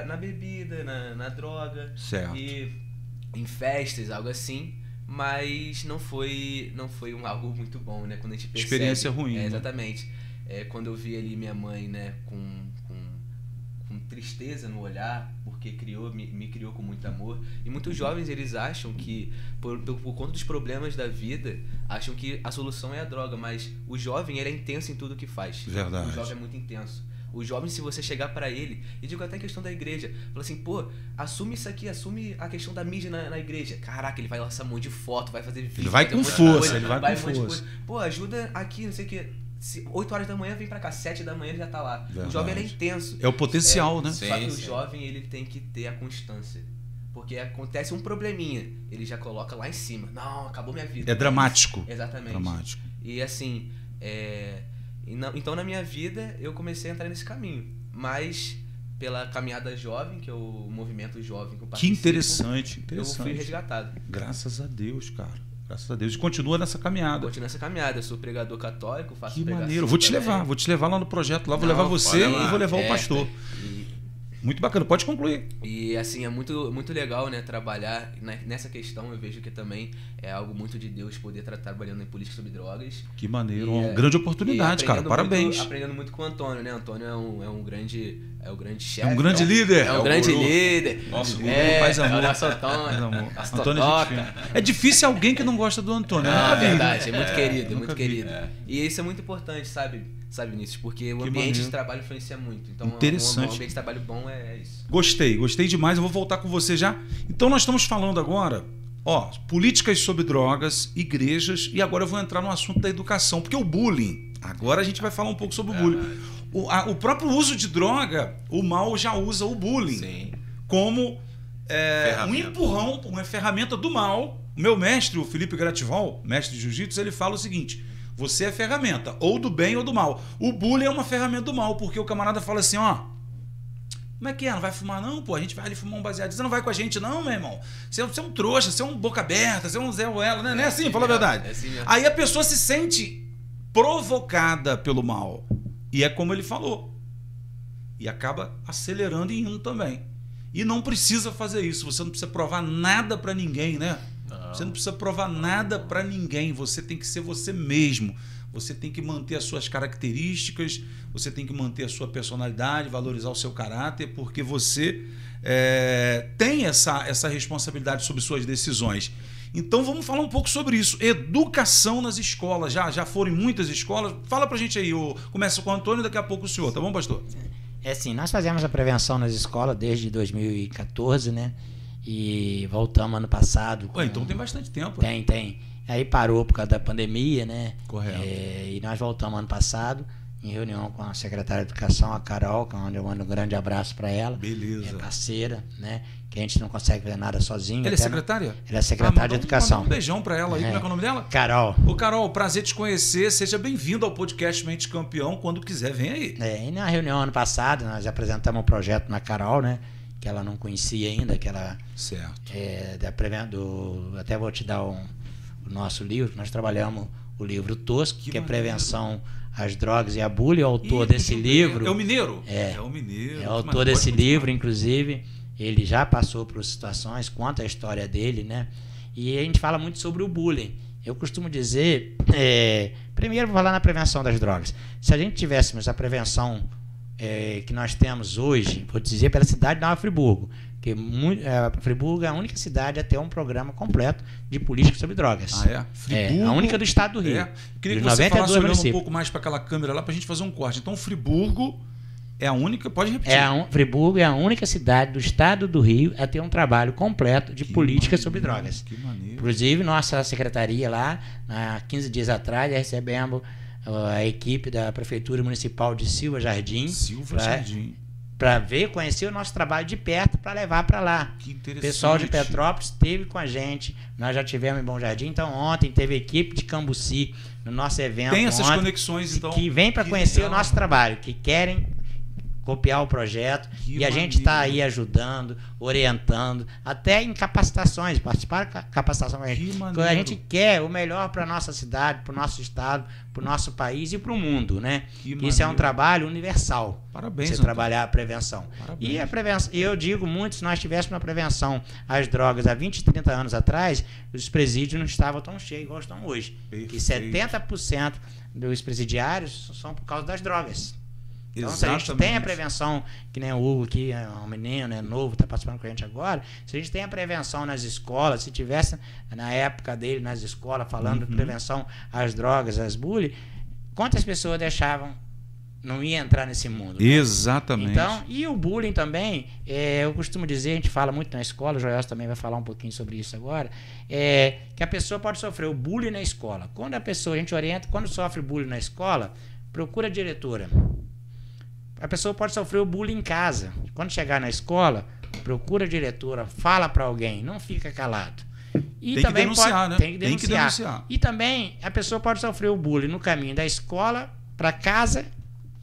na bebida, na droga, certo. E em festas, algo assim, mas não foi algo muito bom, né, quando a gente percebe. Experiência ruim. Né? Exatamente. Quando eu vi ali minha mãe, né, com tristeza no olhar, porque me criou com muito amor. E muitos jovens, eles acham que, por conta dos problemas da vida, acham que a solução é a droga, mas o jovem, ele é intenso em tudo que faz. Verdade. O jovem é muito intenso. O jovem, se você chegar pra ele, e digo até a questão da igreja, fala assim, pô, assume isso aqui, assume a questão da mídia na igreja. Caraca, ele vai lançar um monte de foto, vai fazer vídeo. Ele vai com força, ele vai com força. Pô, ajuda aqui, não sei o que. 8 horas da manhã vem pra cá, 7 da manhã ele já tá lá. Verdade. O jovem, ele é intenso. É o potencial, né? Só que o jovem, ele tem que ter a constância. Porque acontece um probleminha, ele já coloca lá em cima. Não, acabou minha vida. É dramático. Exatamente. Dramático. E assim, então na minha vida eu comecei a entrar nesse caminho. Mas pela caminhada jovem, que é o movimento jovem que eu participo, que interessante. eu fui resgatado. Graças a Deus, cara. Graças a Deus. E continua nessa caminhada. Continua nessa caminhada. Eu sou pregador católico, faço que pregação. Maneiro. Vou te levar lá no projeto. Lá vou levar você e vou levar o pastor. Muito bacana. Pode concluir. E assim, é muito, muito legal, né, trabalhar nessa questão. Eu vejo que também é algo muito de Deus poder estar trabalhando em política sobre drogas. Que maneiro. Uma grande oportunidade, cara. Parabéns. Aprendendo muito com o Antônio, né? Antônio é um grande chefe. É um grande líder. É um grande líder. Nosso guru faz amor. É o nosso Antônio. Antônio é difícil alguém que não gosta do Antônio. É verdade. É muito querido, muito querido. E isso é muito importante, sabe, Vinícius? Porque o ambiente de trabalho influencia muito. Então, interessante. Um ambiente de trabalho bom é isso. Gostei demais. Eu vou voltar com você já. Então, nós estamos falando agora, políticas sobre drogas, igrejas, e agora eu vou entrar no assunto da educação, porque o bullying, agora a gente vai falar um pouco sobre o bullying. O próprio uso de droga, o mal já usa o bullying como um empurrão, uma ferramenta do mal. O meu mestre, o Felipe Gratival, mestre de jiu-jitsu, ele fala o seguinte: você é ferramenta, ou do bem ou do mal. O bullying é uma ferramenta do mal, porque o camarada fala assim, como é que é? Não vai fumar não, pô? A gente vai ali fumar um baseado. Você não vai com a gente não, meu irmão? Você é um trouxa, você é um boca aberta, você é um Zé ou ela, né? Não é assim, fala a verdade. Assim mesmo. Aí a pessoa se sente provocada pelo mal. E é como ele falou. E acaba acelerando e indo também. E não precisa fazer isso. Você não precisa provar nada pra ninguém, né? Você não precisa provar nada para ninguém. Você tem que ser você mesmo. Você tem que manter as suas características, você tem que manter a sua personalidade, valorizar o seu caráter, porque você tem essa responsabilidade sobre suas decisões. Então vamos falar um pouco sobre isso. Educação nas escolas. Já foram em muitas escolas. Fala pra gente aí. Começa com o Antônio e daqui a pouco o senhor. Tá bom, pastor? Assim, nós fazemos a prevenção nas escolas desde 2014, né? E voltamos ano passado. Então tem bastante tempo. Tem. Aí parou por causa da pandemia, né? Correto. E nós voltamos ano passado, em reunião com a secretária de Educação, a Carol, onde eu mando um grande abraço para ela. Beleza. É parceira, né? Que a gente não consegue fazer nada sozinho. Ela é secretária? Ela é secretária de Educação. Um beijão para ela aí. Como é que é o nome dela? Carol. Ô, Carol, prazer te conhecer. Seja bem-vindo ao podcast Mente Campeão. Quando quiser, vem aí. E na reunião ano passado, nós apresentamos um projeto na Carol, né? Que ela não conhecia ainda, que ela... Certo. Até vou te dar o nosso livro. Nós trabalhamos o livro Tosco, que é Prevenção às Drogas e a Bullying. O autor desse livro... É o Mineiro? É o Mineiro. É o autor desse livro, inclusive. Ele já passou por situações, conta a história dele, né? E a gente fala muito sobre o bullying. Eu costumo dizer... primeiro, vou falar na prevenção das drogas. Se a gente tivéssemos a prevenção que nós temos hoje, vou dizer pela cidade de Nova Friburgo, que Friburgo é a única cidade a ter um programa completo de política sobre drogas. Friburgo, a única do estado do Rio. Queria que você falasse olhando um pouco mais para aquela câmera lá para a gente fazer um corte. Então, Friburgo é a única... Pode repetir. Friburgo é a única cidade do estado do Rio a ter um trabalho completo de política sobre drogas. Que maneiro. Inclusive, nossa secretaria lá, há 15 dias atrás, recebemos a equipe da Prefeitura Municipal de Silva Jardim. Para conhecer o nosso trabalho de perto, para levar para lá. Que interessante. O pessoal de Petrópolis esteve com a gente, nós já tivemos em Bom Jardim, então ontem teve equipe de Cambuci no nosso evento. Tem essas conexões, então. Que vem para conhecer o nosso trabalho, que querem copiar o projeto, e a gente está aí ajudando, orientando, até em capacitações, participar da capacitação com a gente. A gente quer o melhor para a nossa cidade, para o nosso estado, para o nosso país e para o mundo, né? Isso é um trabalho universal. Parabéns, você trabalhar a prevenção. Parabéns. E a prevenção, eu digo muito, se nós tivéssemos uma prevenção às drogas há 20, 30 anos atrás, os presídios não estavam tão cheios igual estão hoje. Perfeito. Que 70% dos presidiários são por causa das drogas. Então, se a gente tem a prevenção, que nem o Hugo, que é um menino, novo, está participando com a gente agora, se a gente tem a prevenção nas escolas, se tivesse na época dele nas escolas falando de prevenção às drogas, às bullying, quantas pessoas não ia entrar nesse mundo? Né? Exatamente. Então, e o bullying também, eu costumo dizer, a gente fala muito na escola, o Joelson também vai falar um pouquinho sobre isso agora, que a pessoa pode sofrer o bullying na escola. Quando a gente orienta, quando sofre bullying na escola, procura a diretora. A pessoa pode sofrer o bullying em casa. Quando chegar na escola, procura a diretora, fala para alguém, não fica calado. E tem também que denunciar, né? Tem que denunciar. E também a pessoa pode sofrer o bullying no caminho da escola para casa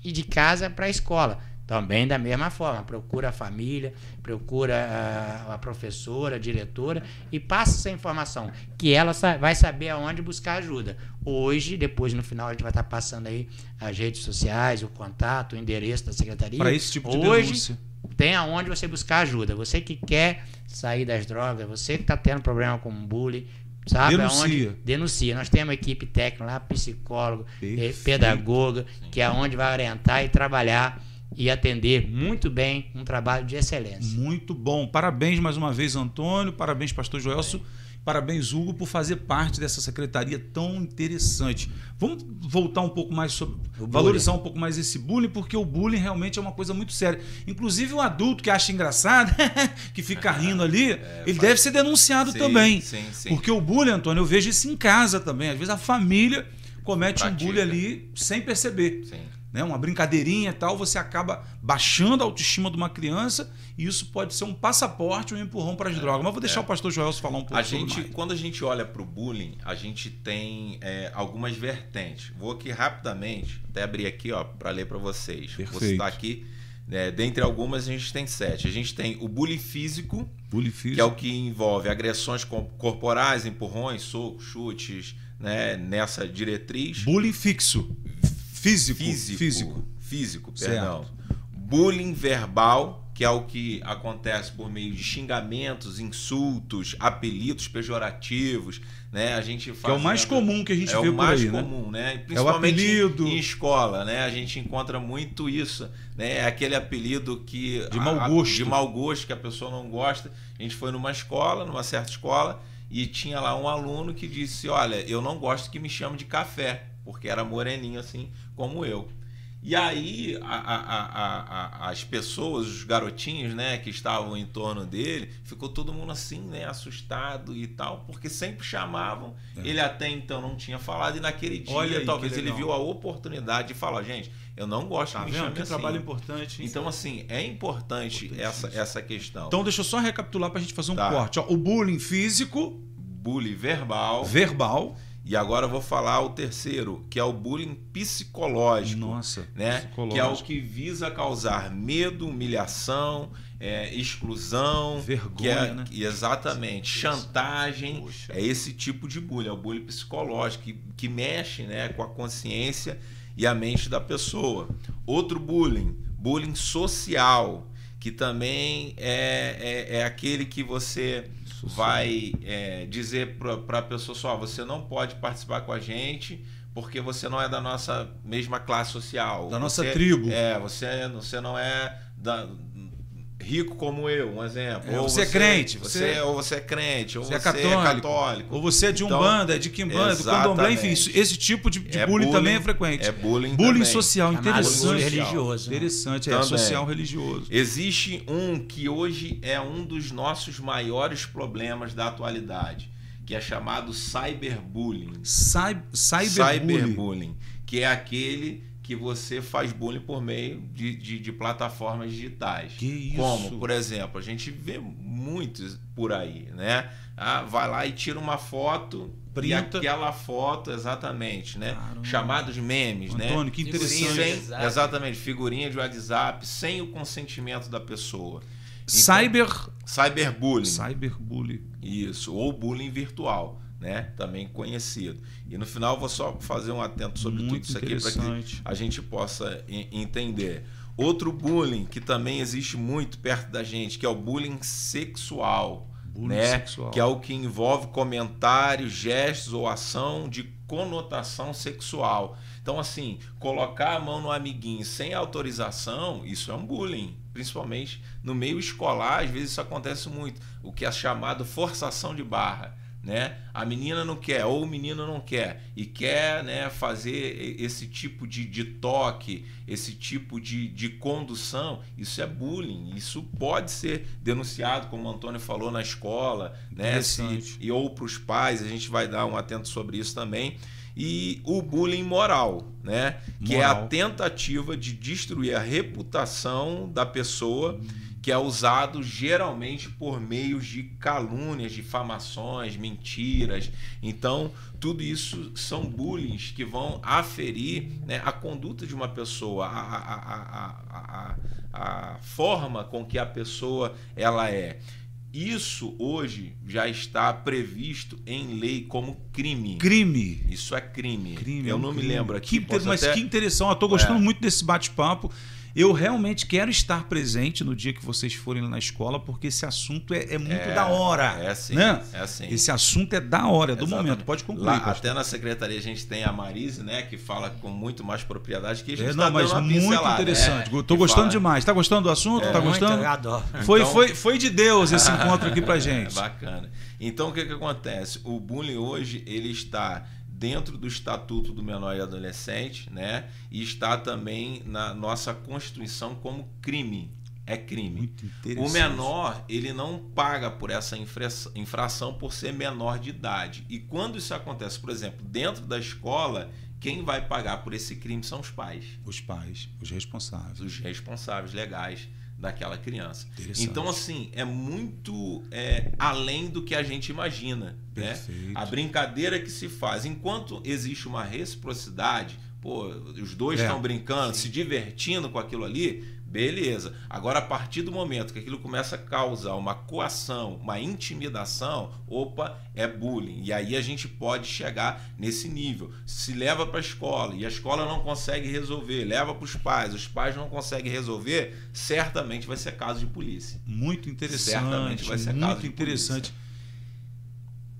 e de casa para a escola. Também da mesma forma, procura a família, procura a professora, a diretora e passa essa informação, que ela vai saber aonde buscar ajuda. Hoje, depois no final, a gente vai estar passando aí as redes sociais, o contato, o endereço da secretaria. Para esse tipo de denúncia. Tem aonde você buscar ajuda. Você que quer sair das drogas, você que está tendo problema com bullying, sabe aonde? Denuncia. Nós temos uma equipe técnica lá, psicólogo, pedagoga, que é onde vai orientar e trabalhar e atender muito bem, um trabalho de excelência. Muito bom. Parabéns mais uma vez, Antônio. Parabéns, pastor Joelson. Parabéns, Hugo, por fazer parte dessa secretaria tão interessante. Vamos voltar um pouco mais sobre... valorizar um pouco mais esse bullying, porque o bullying realmente é uma coisa muito séria. Inclusive o adulto que acha engraçado, que fica rindo ali, ele deve ser denunciado também. Sim. Porque o bullying, Antônio, eu vejo isso em casa também. Às vezes a família comete um bullying ali sem perceber. Sim. Né, uma brincadeirinha e tal, você acaba baixando a autoestima de uma criança e isso pode ser um passaporte, um empurrão para as drogas. Mas vou deixar o pastor Joelson falar um pouco sobre mais. Quando a gente olha para o bullying, a gente tem algumas vertentes. Vou aqui rapidamente, até abrir aqui para ler para vocês. Perfeito. Vou citar aqui, dentre algumas a gente tem 7. A gente tem o bullying físico, que é o que envolve agressões corporais, empurrões, socos, chutes, né, nessa diretriz. Bullying Físico, perdão. Bullying verbal, que é o que acontece por meio de xingamentos, insultos, apelidos pejorativos, né? A gente faz, que é o mais comum que a gente vê por aí, é o mais né? comum, né? Principalmente é o apelido em escola, né? A gente encontra muito isso, né? É aquele apelido que de mau gosto que a pessoa não gosta. A gente foi numa escola, numa certa escola, e tinha lá um aluno que disse: olha, eu não gosto que me chame de café, porque era moreninho assim como eu. E aí as pessoas, os garotinhos, né, que estavam em torno dele, ficou todo mundo assim, né, assustado e tal, porque sempre chamavam, ele até então não tinha falado, e naquele dia talvez ele viu a oportunidade de falar: gente, eu não gosto que me chame assim. Trabalho importante. Então, assim, é importante essa questão. Então, deixa eu só recapitular para a gente fazer um corte. Ó, o bullying físico, bullying verbal. E agora eu vou falar o terceiro, que é o bullying psicológico. Nossa, né? Que é o que visa causar medo, humilhação, exclusão, vergonha, né? Exatamente, chantagem. Poxa. É esse tipo de bullying, é o bullying psicológico, que mexe, né, com a consciência e a mente da pessoa. Outro bullying social, que também é aquele que você vai dizer para a pessoa só: você não pode participar com a gente porque você não é da nossa mesma classe social. Da nossa tribo. Você não é rico como eu, um exemplo. Ou você é crente. Ou você é crente, ou você é católico. Ou você é de Umbanda, de Quimbanda, do Candomblé, enfim. Esse tipo de bullying também é frequente. É bullying social, interessante. Bullying religioso. Interessante, também. Social religioso. Existe um que hoje é um dos nossos maiores problemas da atualidade, que é chamado cyberbullying. Cyberbullying, que é aquele que você faz bullying por meio de plataformas digitais. Que isso? Como, por exemplo, a gente vê muitos por aí, né? Vai lá e tira uma foto, e aquela foto, exatamente, né? Caramba. Chamados memes, Antônio, né? que interessante. Exatamente, figurinha de WhatsApp, sem o consentimento da pessoa. Cyberbullying. Isso, ou bullying virtual, né? Também conhecido. E no final vou só fazer um atento sobre tudo isso aqui para que a gente possa entender. Outro bullying que também existe muito perto da gente, que é o bullying sexual. Que é o que envolve comentários, gestos ou ação de conotação sexual. Então, assim, colocar a mão no amiguinho sem autorização, isso é um bullying. Principalmente no meio escolar, às vezes isso acontece muito. O que é chamado forçação de barra. Né? A menina não quer, ou o menino não quer, e quer, né, fazer esse tipo de toque, esse tipo de condução. Isso é bullying, isso pode ser denunciado, como o Antônio falou, na escola, né? Ou para os pais, a gente vai dar um atento sobre isso também. E o bullying moral, né? Que é a tentativa de destruir a reputação da pessoa, que é usado geralmente por meios de calúnias, difamações, mentiras. Então, tudo isso são bullying que vão aferir, né, a conduta de uma pessoa, a forma com que a pessoa ela é. Isso hoje já está previsto em lei como crime. Isso é crime. Eu não me lembro aqui. Mas que interessante. Estou gostando muito desse bate-papo. Eu realmente quero estar presente no dia que vocês forem lá na escola, porque esse assunto é muito da hora. É assim, né? É assim. Esse assunto é da hora, do momento. Pode concluir. Lá, até na secretaria a gente tem a Marise, né, que fala com muito mais propriedade que a gente mas muito interessante. Estou gostando demais. Está gostando do assunto? Está gostando? Eu adoro. Foi de Deus esse encontro aqui pra gente. Bacana. Então, o que acontece? O bullying hoje, ele está dentro do Estatuto do Menor e Adolescente, né? E está também na nossa Constituição como crime. É crime. Muito interessante. O menor, ele não paga por essa infração por ser menor de idade. E quando isso acontece, por exemplo, dentro da escola, quem vai pagar por esse crime são os pais. Os pais, os responsáveis. Os responsáveis legais daquela criança. Então, assim, é muito além do que a gente imagina. Né? A brincadeira que se faz. Enquanto existe uma reciprocidade, pô, os dois estão brincando, se divertindo com aquilo ali, beleza. Agora, a partir do momento que aquilo começa a causar uma coação, uma intimidação, opa, é bullying. E aí a gente pode chegar nesse nível. Se leva para a escola e a escola não consegue resolver, leva para os pais não conseguem resolver, certamente vai ser caso de polícia. Muito interessante. Certamente vai ser caso de interessante. Polícia.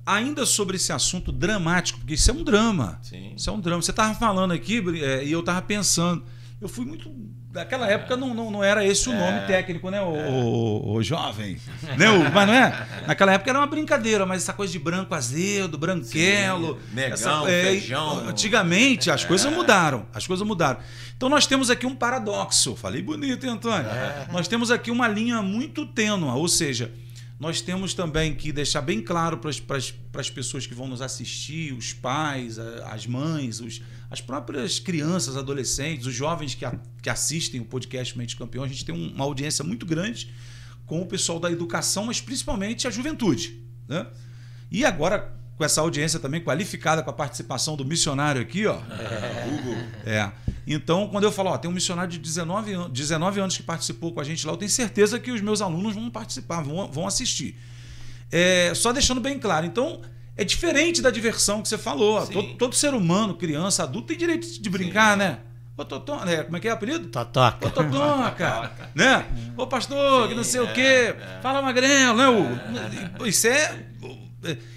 Ainda sobre esse assunto dramático, porque isso é um drama. Sim. Isso é um drama. Você estava falando aqui e eu estava pensando. Eu fui muito... Naquela época não era esse o nome técnico, né? O jovem. Né? Mas não é? Naquela época era uma brincadeira, mas essa coisa de branco azedo, branquelo. Sim, negão, feijão. Antigamente as coisas mudaram. As coisas mudaram. Então nós temos aqui um paradoxo. Falei bonito, hein, Antônio? Nós temos aqui uma linha muito tênue, ou seja... Nós temos também que deixar bem claro para as pessoas que vão nos assistir, os pais, as mães, as próprias crianças, adolescentes, os jovens que assistem o podcast Mente Campeão. A gente tem uma audiência muito grande com o pessoal da educação, mas principalmente a juventude. Né? E agora, com essa audiência também qualificada com a participação do missionário aqui, ó. Hugo. Então, quando eu falo, tem um missionário de 19 anos que participou com a gente lá, eu tenho certeza que os meus alunos vão participar, vão assistir. Só deixando bem claro. Então, é diferente da diversão que você falou. Todo ser humano, criança, adulto, tem direito de brincar, né? Ô, Totó, né? Como é que é o apelido? Totoca. Ô, Totoca. Né? Ô, pastor, que não sei o quê. Fala, magrelo, né?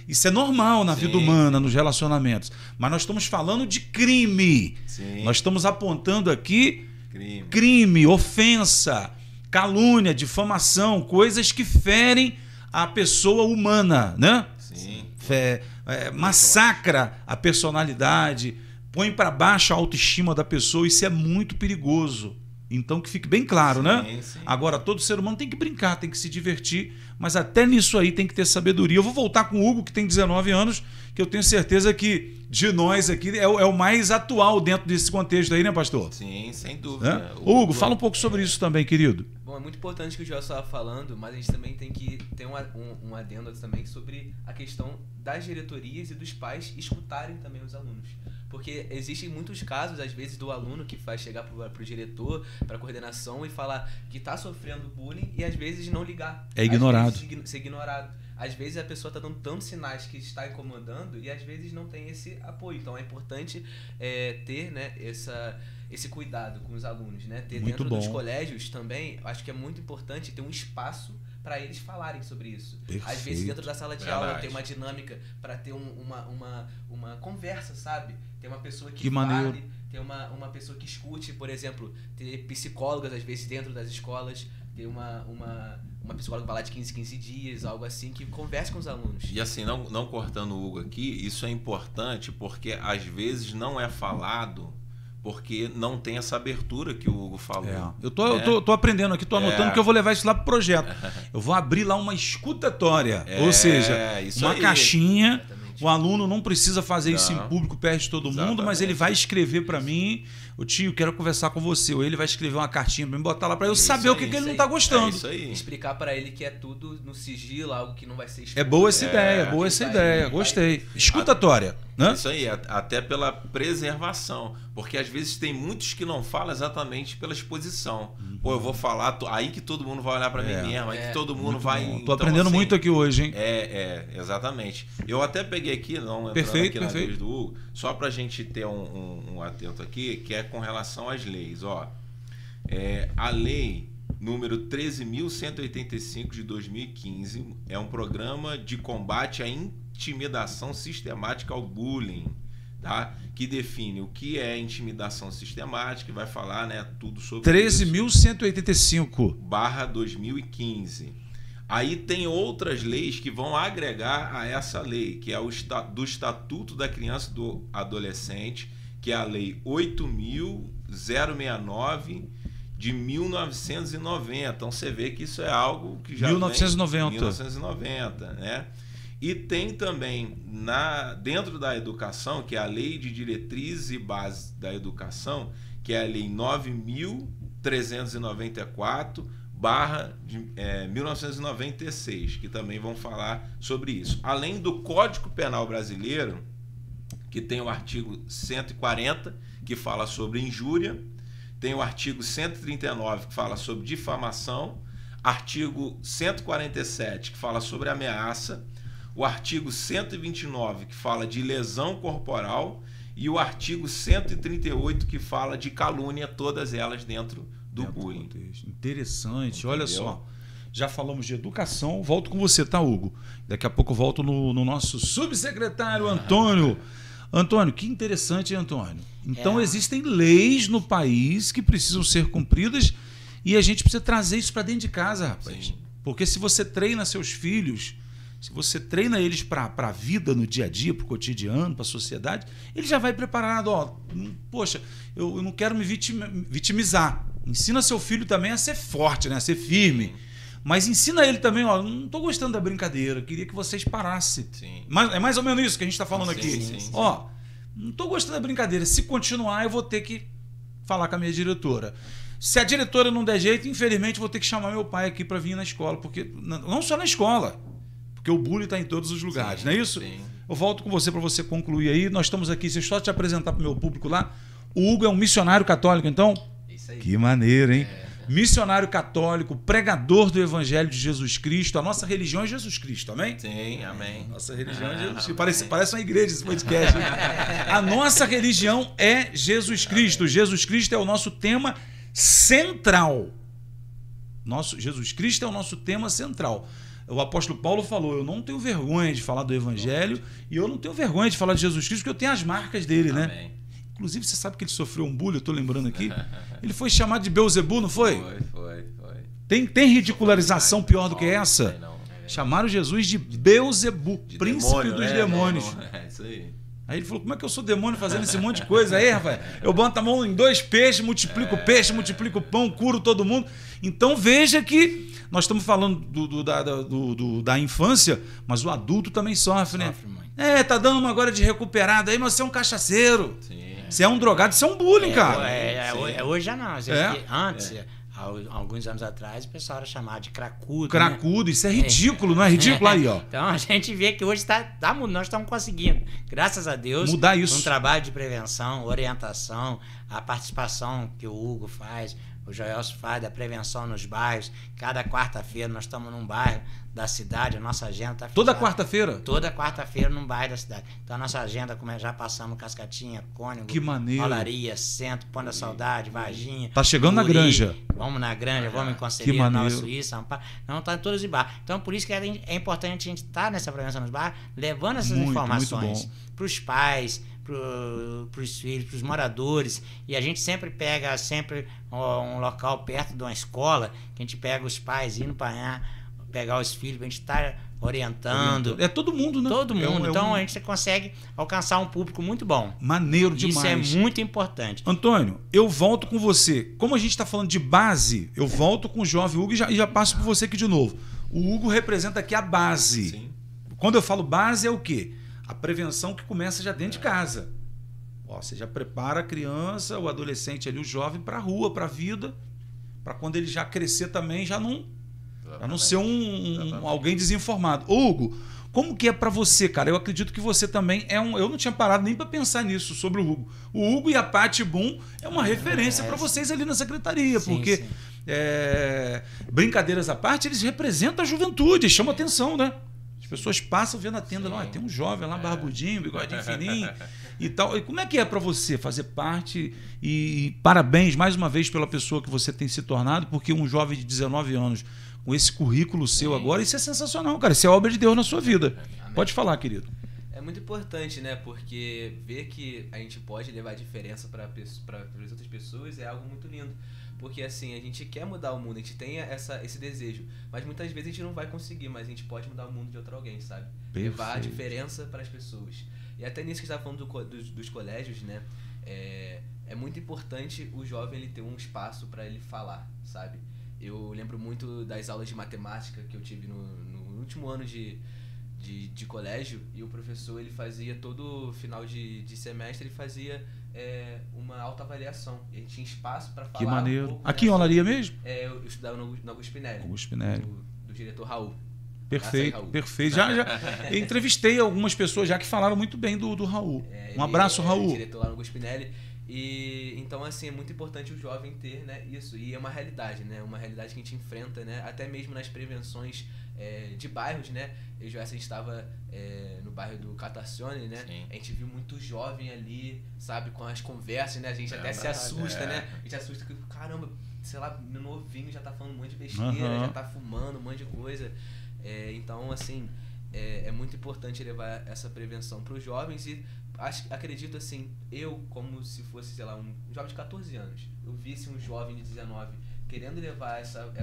Isso é normal na vida humana, nos relacionamentos. Mas nós estamos falando de crime. Sim. Nós estamos apontando aqui crime, ofensa, calúnia, difamação, coisas que ferem a pessoa humana, né? Sim. Massacra a personalidade, põe para baixo a autoestima da pessoa. Isso é muito perigoso. Então que fique bem claro, né? Sim. Agora, todo ser humano tem que brincar, tem que se divertir, mas até nisso aí tem que ter sabedoria. Eu vou voltar com o Hugo, que tem 19 anos, que eu tenho certeza que de nós aqui é o mais atual dentro desse contexto aí, né, pastor? Sim, sem dúvida. Hugo, fala um pouco sobre isso também, querido. Bom, é muito importante que o Joel estava falando, mas a gente também tem que ter um adendo também sobre a questão das diretorias e dos pais escutarem também os alunos. Porque existem muitos casos, às vezes, do aluno que vai chegar para o diretor, para a coordenação e falar que está sofrendo bullying e às vezes não ligar. É ignorado. Às vezes, ser ignorado. Às vezes a pessoa está dando tantos sinais que está incomodando e às vezes não tem esse apoio. Então é importante ter, né, esse cuidado com os alunos. Né? Ter muito dentro bom. Dos colégios também, acho que é muito importante ter um espaço para eles falarem sobre isso. Perfeito. Às vezes dentro da sala de aula tem uma dinâmica para ter uma conversa, sabe? Tem uma pessoa que fale, tem uma pessoa que escute, por exemplo, ter psicólogas às vezes dentro das escolas, ter uma psicóloga vai lá de 15 dias, algo assim, que converse com os alunos. E assim, não cortando o Hugo aqui, isso é importante porque às vezes não é falado porque não tem essa abertura que o Hugo falou. Eu tô aprendendo aqui, tô anotando que eu vou levar isso lá pro projeto. Eu vou abrir lá uma escutatória, ou seja, uma caixinha. O aluno não precisa fazer isso em público perto de todo mundo, mas ele vai escrever para mim, o tio, quero conversar com você. Ou ele vai escrever uma cartinha para mim, botar lá para eu saber o que ele não está gostando. Isso aí. Explicar para ele que é tudo no sigilo, algo que não vai ser exposto. É boa essa ideia, boa essa ideia. Gostei. Escutatória. Né? Isso aí, até pela preservação. Porque às vezes tem muitos que não falam exatamente pela exposição. Pô, eu vou falar, aí que todo mundo vai olhar para mim mesmo, aí que todo mundo vai... Tô aprendendo assim, muito aqui hoje, hein? Exatamente. Eu até peguei aqui, não entrando aqui na vez do Hugo, só para a gente ter um atento aqui, que é com relação às leis. Ó, a lei número 13.185 de 2015 é um programa de combate à intimidação sistemática ao bullying, tá? Que define o que é intimidação sistemática e vai falar, né, tudo sobre 13.185/2015. Aí tem outras leis que vão agregar a essa lei, que é do Estatuto da Criança e do Adolescente, que é a Lei 8.069 de 1990. Então você vê que isso é algo que já 1990, né? E tem também dentro da educação, que é a Lei de Diretrizes e Bases da Educação, que é a Lei 9.394/2015, 1996, que também vão falar sobre isso. Além do Código Penal Brasileiro, que tem o artigo 140, que fala sobre injúria, tem o artigo 139, que fala sobre difamação, artigo 147, que fala sobre ameaça, o artigo 129, que fala de lesão corporal, e o artigo 138, que fala de calúnia, todas elas dentro do bullying. Interessante, entendeu? Olha só. Já falamos de educação, volto com você, tá, Hugo? Daqui a pouco eu volto no nosso subsecretário Antônio. Antônio, que interessante, hein, Antônio? Então existem leis no país que precisam ser cumpridas e a gente precisa trazer isso para dentro de casa, rapaz. Sim. Porque se você treina seus filhos, se você treina eles para a vida no dia a dia, para o cotidiano, para a sociedade, ele já vai preparado. Ó, poxa, eu não quero me vitimizar. Ensina seu filho também a ser forte, né? A ser firme. Mas ensina ele também, ó, não estou gostando da brincadeira, eu queria que vocês parassem. Sim. É mais ou menos isso que a gente está falando aqui. Sim. Ó, não estou gostando da brincadeira. Se continuar, eu vou ter que falar com a minha diretora. Se a diretora não der jeito, infelizmente, vou ter que chamar meu pai aqui para vir na escola. Porque não só na escola, porque o bullying está em todos os lugares, não é isso? Sim. Eu volto com você para você concluir aí. Nós estamos aqui, deixa eu só te apresentar para o meu público lá. O Hugo é um missionário católico, então? Isso aí. Que maneiro, hein? Missionário católico, pregador do Evangelho de Jesus Cristo. A nossa religião é Jesus Cristo, amém? Sim, amém. Nossa religião é Jesus Cristo. Parece uma igreja esse podcast. A nossa religião é Jesus Cristo. Jesus Cristo é o nosso tema central. Jesus Cristo é o nosso tema central. O apóstolo Paulo falou, eu não tenho vergonha de falar do Evangelho e eu não tenho vergonha de falar de Jesus Cristo porque eu tenho as marcas dele, Amém. né? Inclusive, você sabe que ele sofreu um bullying, eu estou lembrando aqui. Ele foi chamado de Beuzebu, não foi? Foi. Tem ridicularização pior do que essa? Não. Chamaram Jesus de Beuzebu, príncipe demônio, dos né? demônios. É isso aí. Aí ele falou, como é que eu sou demônio fazendo esse monte de coisa aí, rapaz? Eu boto a mão em 2 peixes, multiplico o peixe, multiplico o pão, curo todo mundo. Então veja que nós estamos falando da infância, mas o adulto também sofre, né? Sofre muito. Tá dando uma agora de recuperada aí, mas você é um cachaceiro. Sim. Você é um drogado, isso é um bullying, cara. Hoje já não. Antes, há alguns anos atrás, o pessoal era chamado de cracudo. Cracudo, isso é ridículo, não é ridículo aí, ó. Então a gente vê que hoje nós estamos conseguindo, graças a Deus, mudar isso. Um trabalho de prevenção, orientação, a participação que o Hugo faz, o Joelso faz da prevenção nos bairros. Cada quarta-feira nós estamos num bairro da cidade, a nossa agenda está fechada. Toda quarta-feira? Toda quarta-feira num bairro da cidade. Então a nossa agenda, como já passamos Cascatinha, Cônego, que maneiro. Olaria, Centro, Pão da Saudade, Varginha. Tá chegando na Granja. Vamos na Granja, vamos em Conselheiro, Nova Suíça, Amparo. Não, tá em todos os bairros. Então por isso que é importante a gente estar nessa prevenção nos bairros, levando essas informações para os pais, para os filhos, para os moradores, e a gente sempre pega um local perto de uma escola, que a gente pega os pais indo para pegar os filhos, para a gente estar orientando. É todo mundo, né? Todo mundo. Então a gente consegue alcançar um público muito bom. Maneiro demais. Isso é muito importante. Antônio, eu volto com você. Como a gente está falando de base, eu volto com o jovem Hugo e já passo por você aqui de novo. O Hugo representa aqui a base. Sim. Quando eu falo base, é o quê? A prevenção que começa já dentro de casa. Você já prepara a criança, o adolescente ali, o jovem, para a rua, para a vida, para quando ele já crescer também, já não ser alguém desinformado. Hugo, como que é para você, cara? Eu acredito que você também é um... Eu não tinha parado nem para pensar nisso, sobre o Hugo. O Hugo e a Paty Boom é uma referência para vocês ali na secretaria, porque... Sim. Brincadeiras à parte, eles representam a juventude, chamam atenção, né? As pessoas passam vendo a tenda lá, tem um jovem lá, barbudinho, bigodinho fininho e tal. E como é que é para você fazer parte? E parabéns mais uma vez pela pessoa que você tem se tornado, porque um jovem de 19 anos com esse currículo seu agora, isso é sensacional, cara. Isso é obra de Deus na sua vida. Amém. Pode falar, querido. É muito importante, né? Porque ver que a gente pode levar diferença para as outras pessoas é algo muito lindo. Porque assim, a gente quer mudar o mundo, a gente tem esse desejo, mas muitas vezes a gente não vai conseguir, mas a gente pode mudar o mundo de outro alguém, sabe? Perfeito. Levar a diferença para as pessoas. E até nisso que você estava falando dos colégios, né? É muito importante o jovem ele ter um espaço para ele falar, sabe? Eu lembro muito das aulas de matemática que eu tive no último ano de colégio, e o professor ele fazia todo final de semestre, ele fazia uma autoavaliação. E a gente tinha espaço para falar. Que maneiro. Um pouco, aqui em Olaria mesmo? Eu estudava no Augusto Spinelli. Augusto Spinelli. Do diretor Raul. Perfeito, Raul. perfeito. Já eu entrevistei algumas pessoas já que falaram muito bem do Raul. Um abraço, Raul. Diretor lá no Augusto Spinelli. E então, assim, é muito importante o jovem ter, né, isso. E é uma realidade, né? Uma realidade que a gente enfrenta, né? Até mesmo nas prevenções de bairros, né? Eu já estava no bairro do Catarcione, né? Sim. A gente viu muito jovem ali, sabe? Com as conversas, né? A gente até se assusta, né? A gente assusta que, caramba, sei lá, novinho já tá falando um monte de besteira, já tá fumando um monte de coisa. Então, assim, é muito importante levar essa prevenção para os jovens e acredito assim, eu como se fosse, sei lá, um jovem de 14 anos, eu visse um jovem de 19 querendo levar essa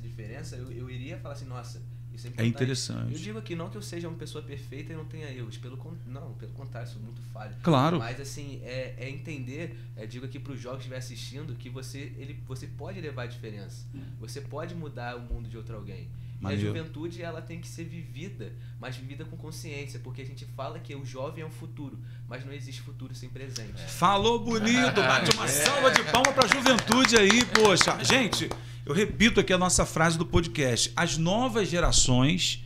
diferença, eu iria falar assim, nossa, isso é importante. É interessante. Eu digo aqui não que eu seja uma pessoa perfeita e não tenha erros, pelo contrário, sou muito falho. Claro. Mas assim, é entender, digo aqui para os jovens que estiver assistindo, que você pode levar a diferença, você pode mudar o mundo de outro alguém. Maneiro. E a juventude, ela tem que ser vivida, mas vivida com consciência, porque a gente fala que o jovem é o futuro, mas não existe futuro sem presente. Falou bonito, bate uma salva de palmas para a juventude aí, poxa. Gente, eu repito aqui a nossa frase do podcast. As novas gerações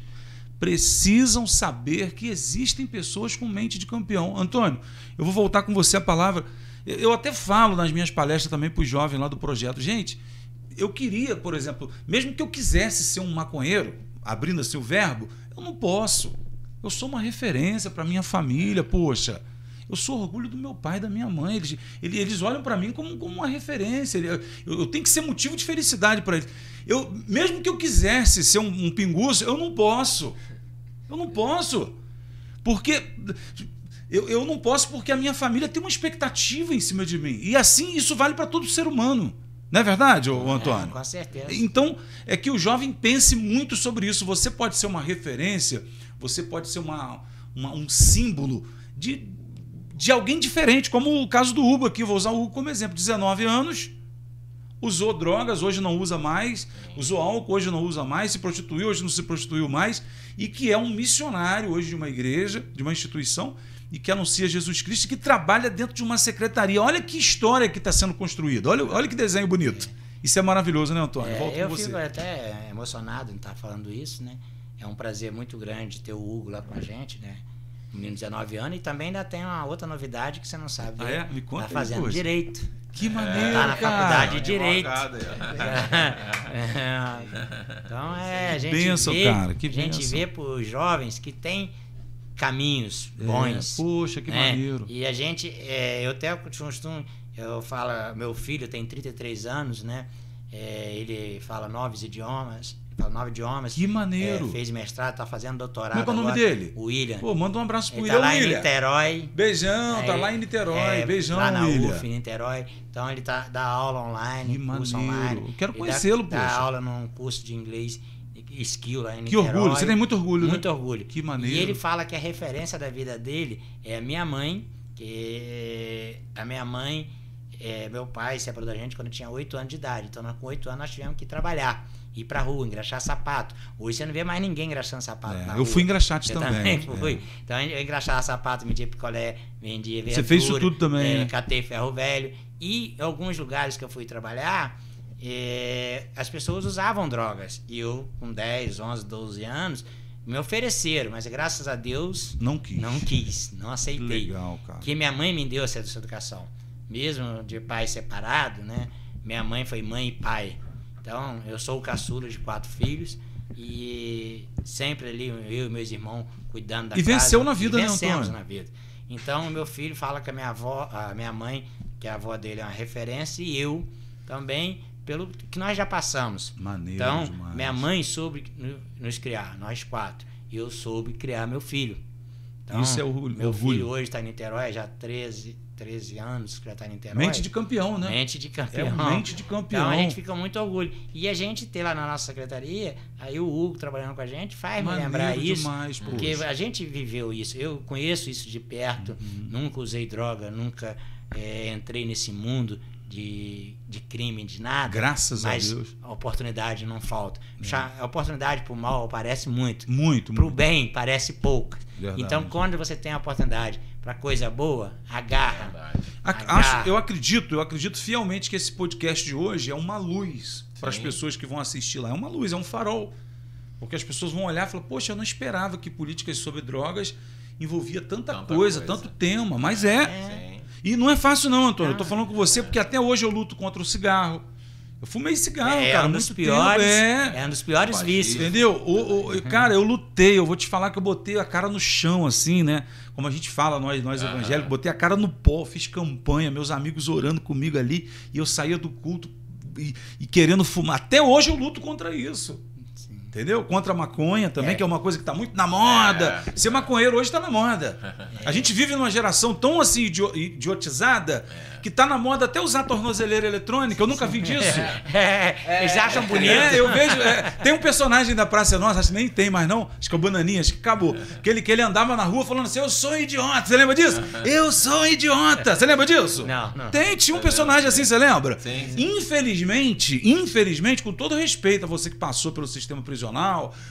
precisam saber que existem pessoas com mente de campeão. Antônio, eu vou voltar com você a palavra. Eu até falo nas minhas palestras também para os jovens lá do projeto. Gente, eu queria, por exemplo, mesmo que eu quisesse ser um maconheiro, abrindo assim o verbo, eu não posso. Eu sou uma referência para minha família, poxa. Eu sou orgulho do meu pai e da minha mãe. Eles olham para mim como uma referência. Eu tenho que ser motivo de felicidade para eles. Mesmo que eu quisesse ser um pinguço, eu não posso. Eu não posso. Porque... Eu não posso porque a minha família tem uma expectativa em cima de mim. E assim, isso vale para todo ser humano. Não é verdade, Antônio? Com certeza. Então, é que o jovem pense muito sobre isso. Você pode ser uma referência, você pode ser um símbolo de alguém diferente, como o caso do Hugo aqui. Vou usar o Hugo como exemplo. 19 anos, usou drogas, hoje não usa mais, usou álcool, hoje não usa mais, se prostituiu, hoje não se prostituiu mais, e que é um missionário hoje de uma igreja, de uma instituição, e que anuncia Jesus Cristo, que trabalha dentro de uma secretaria. Olha que história que está sendo construída. Olha que desenho bonito. Isso é maravilhoso, né, Antônio? Volto com você. Eu fico até emocionado em estar falando isso, né? É um prazer muito grande ter o Hugo lá com a gente, né? Um menino de 19 anos. E também ainda tem uma outra novidade que você não sabe. Me conta. Tá fazendo direito. Que maneiro, tá na faculdade de Direito. Então, a gente vê para os jovens que tem caminhos bons. Poxa, que maneiro. E a gente, eu até costumo, eu falo, meu filho tem 33 anos, né? Ele fala 9 idiomas. Que maneiro. Fez mestrado, está fazendo doutorado. Como é que é o nome dele? O William. Pô, manda um abraço pro Ele William. Tá lá em Niterói. Beijão, tá lá em Niterói. Beijão, lá na William. UF, em Niterói. Então ele dá aula online, curso online. Eu quero conhecê-lo, poxa. Dá aula num curso de inglês skill lá em Que Niterói. orgulho, você tem muito orgulho, Muito né? orgulho. Que maneiro. E ele fala que a referência da vida dele é a minha mãe, que a minha mãe, meu pai separou da gente quando eu tinha 8 anos de idade. Então com 8 anos nós tivemos que trabalhar, ir pra rua, engraxar sapato. Hoje você não vê mais ninguém engraxando sapato na rua. Eu fui engraxate também. Fui. Então eu engraxava sapato, vendia picolé, vendia verdura. Você fez isso tudo também, né? Catei ferro velho. E em alguns lugares que eu fui trabalhar, as pessoas usavam drogas. E eu, com 10, 11, 12 anos, me ofereceram, mas graças a Deus não quis, não aceitei. Legal, cara. Porque minha mãe me deu essa educação. Mesmo de pai separado, né? Minha mãe foi mãe e pai. Então, eu sou o caçula de 4 filhos e sempre ali, eu e meus irmãos cuidando da casa. E venceu na vida, né, Antônio? Vencemos na vida. Então, meu filho fala que a minha mãe, que a avó dele é uma referência, e eu também, pelo que nós já passamos. Maneiro então, demais. Minha mãe soube nos criar, nós 4. E eu soube criar meu filho. Então, isso é orgulho. Meu filho hoje está em Niterói, já 13 anos que já está em Niterói. Mente de campeão, né? Mente de campeão. Mente de campeão. Então a gente fica muito orgulho. E a gente ter lá na nossa secretaria, aí o Hugo trabalhando com a gente, faz me lembrar isso. Demais, porque a gente viveu isso. Eu conheço isso de perto, nunca usei droga, nunca entrei nesse mundo de crime, de nada. Graças a Deus. Mas a oportunidade não falta. A oportunidade pro mal parece muito. Muito. Pro bem parece pouco. Verdade. Então, quando você tem a oportunidade para coisa boa, agarra. Verdade. Eu acredito fielmente que esse podcast de hoje é uma luz para as pessoas que vão assistir lá. É uma luz, é um farol. Porque as pessoas vão olhar e falar, poxa, eu não esperava que políticas sobre drogas envolvia tanta coisa, tanto tema. Mas Sim. E não é fácil não, Antônio. Eu tô falando com você porque até hoje eu luto contra o cigarro. Eu fumei cigarro, cara, um dos piores, tempo. é um dos piores vícios. Entendeu? Cara, eu lutei, eu vou te falar que eu botei a cara no chão, assim, né? Como a gente fala, nós evangélicos, botei a cara no pó, fiz campanha, meus amigos orando comigo ali, e eu saía do culto e querendo fumar. Até hoje eu luto contra isso. Entendeu? Contra a maconha também, que é uma coisa que está muito na moda. Ser maconheiro hoje está na moda. A gente vive numa geração tão assim idiotizada que está na moda até usar tornozeleira eletrônica. Eu nunca vi disso. Eles acham bonito. Eu vejo. Tem um personagem da Praça Nossa, acho que nem tem mais não, acho que é o Bananinha, acho que acabou. Que ele andava na rua falando assim, eu sou um idiota. Você lembra disso? Eu sou um idiota. Você lembra disso? Não. Tinha um personagem assim, você lembra? Sim. Infelizmente, com todo respeito a você que passou pelo sistema prisional,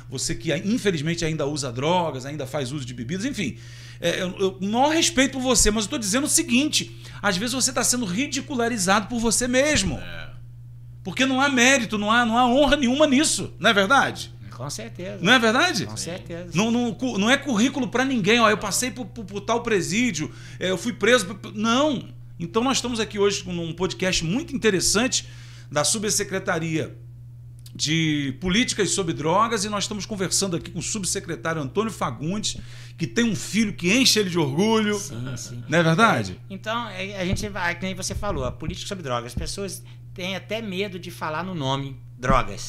você que infelizmente ainda usa drogas, ainda faz uso de bebidas, enfim. Eu maior respeito por você, mas eu estou dizendo o seguinte: às vezes você está sendo ridicularizado por você mesmo. Porque não há mérito, não há honra nenhuma nisso, não é verdade? Com certeza. Não é verdade? Com certeza. Não é currículo para ninguém. Ó, eu passei por tal presídio, eu fui preso. Não. Então nós estamos aqui hoje com um podcast muito interessante da Subsecretaria de Políticas sobre Drogas, e nós estamos conversando aqui com o subsecretário Antônio Fagundes, que tem um filho que enche ele de orgulho. Sim. Não é verdade? Então, a gente vai, como você falou, a política sobre drogas, as pessoas têm até medo de falar no nome drogas.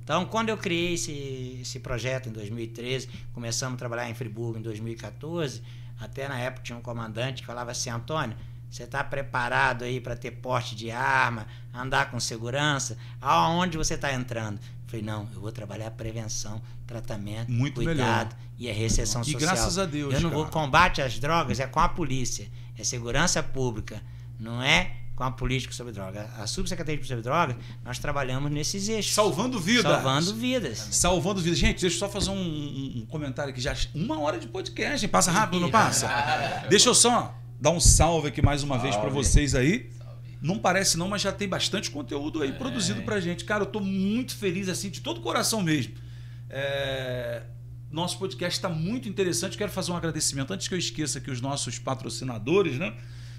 Então, quando eu criei esse projeto em 2013, começamos a trabalhar em Friburgo em 2014, até na época tinha um comandante que falava assim, Antônio, você está preparado aí para ter porte de arma, andar com segurança? Aonde você está entrando? Eu falei, não, eu vou trabalhar prevenção, tratamento, muito cuidado melhor. E a reinserção social. E graças a Deus, eu não vou combate às drogas, é com a polícia, é segurança pública, não é com a política sobre drogas. A Subsecretaria de Política sobre Drogas, nós trabalhamos nesses eixos. Salvando vidas. Salvando vidas. Gente, deixa eu só fazer um comentário aqui, já 1 hora de podcast, hein? Passa rápido, não passa? Deixa eu só dar um salve aqui mais uma vez para vocês aí. Não parece não, mas já tem bastante conteúdo aí produzido pra gente. Cara, eu tô muito feliz, assim, de todo o coração mesmo. Nosso podcast está muito interessante. Quero fazer um agradecimento, antes que eu esqueça aqui, os nossos patrocinadores, né?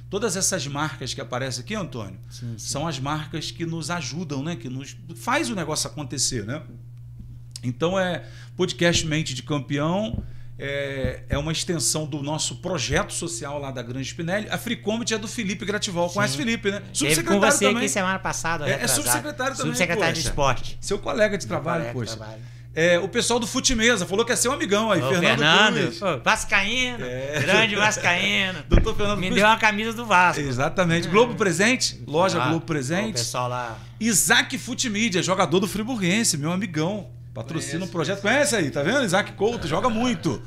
Todas essas marcas que aparecem aqui, Antônio, são as marcas que nos ajudam, né? Que nos faz o negócio acontecer, né? Então, Podcast Mente de Campeão, é uma extensão do nosso projeto social lá da Grande Spinelli. A Fricomit é do Felipe Grativol. Conhece o Felipe, né? Subsecretário com você também. Aqui semana passada. Subsecretário também. Subsecretário de Esporte. Seu colega de trabalho, poxa. O pessoal do Futimesa falou que é seu amigão aí, Fernando Cruz. Vascaíno, grande Vascaíno. Doutor Fernando Me deu uma camisa do Vasco. Exatamente. Globo Presente, loja Globo Presente. O pessoal lá. Isaac Futimídia, jogador do Friburguense, meu amigão. Patrocina um projeto. Conhece aí, tá vendo? Isaac Couto, joga muito.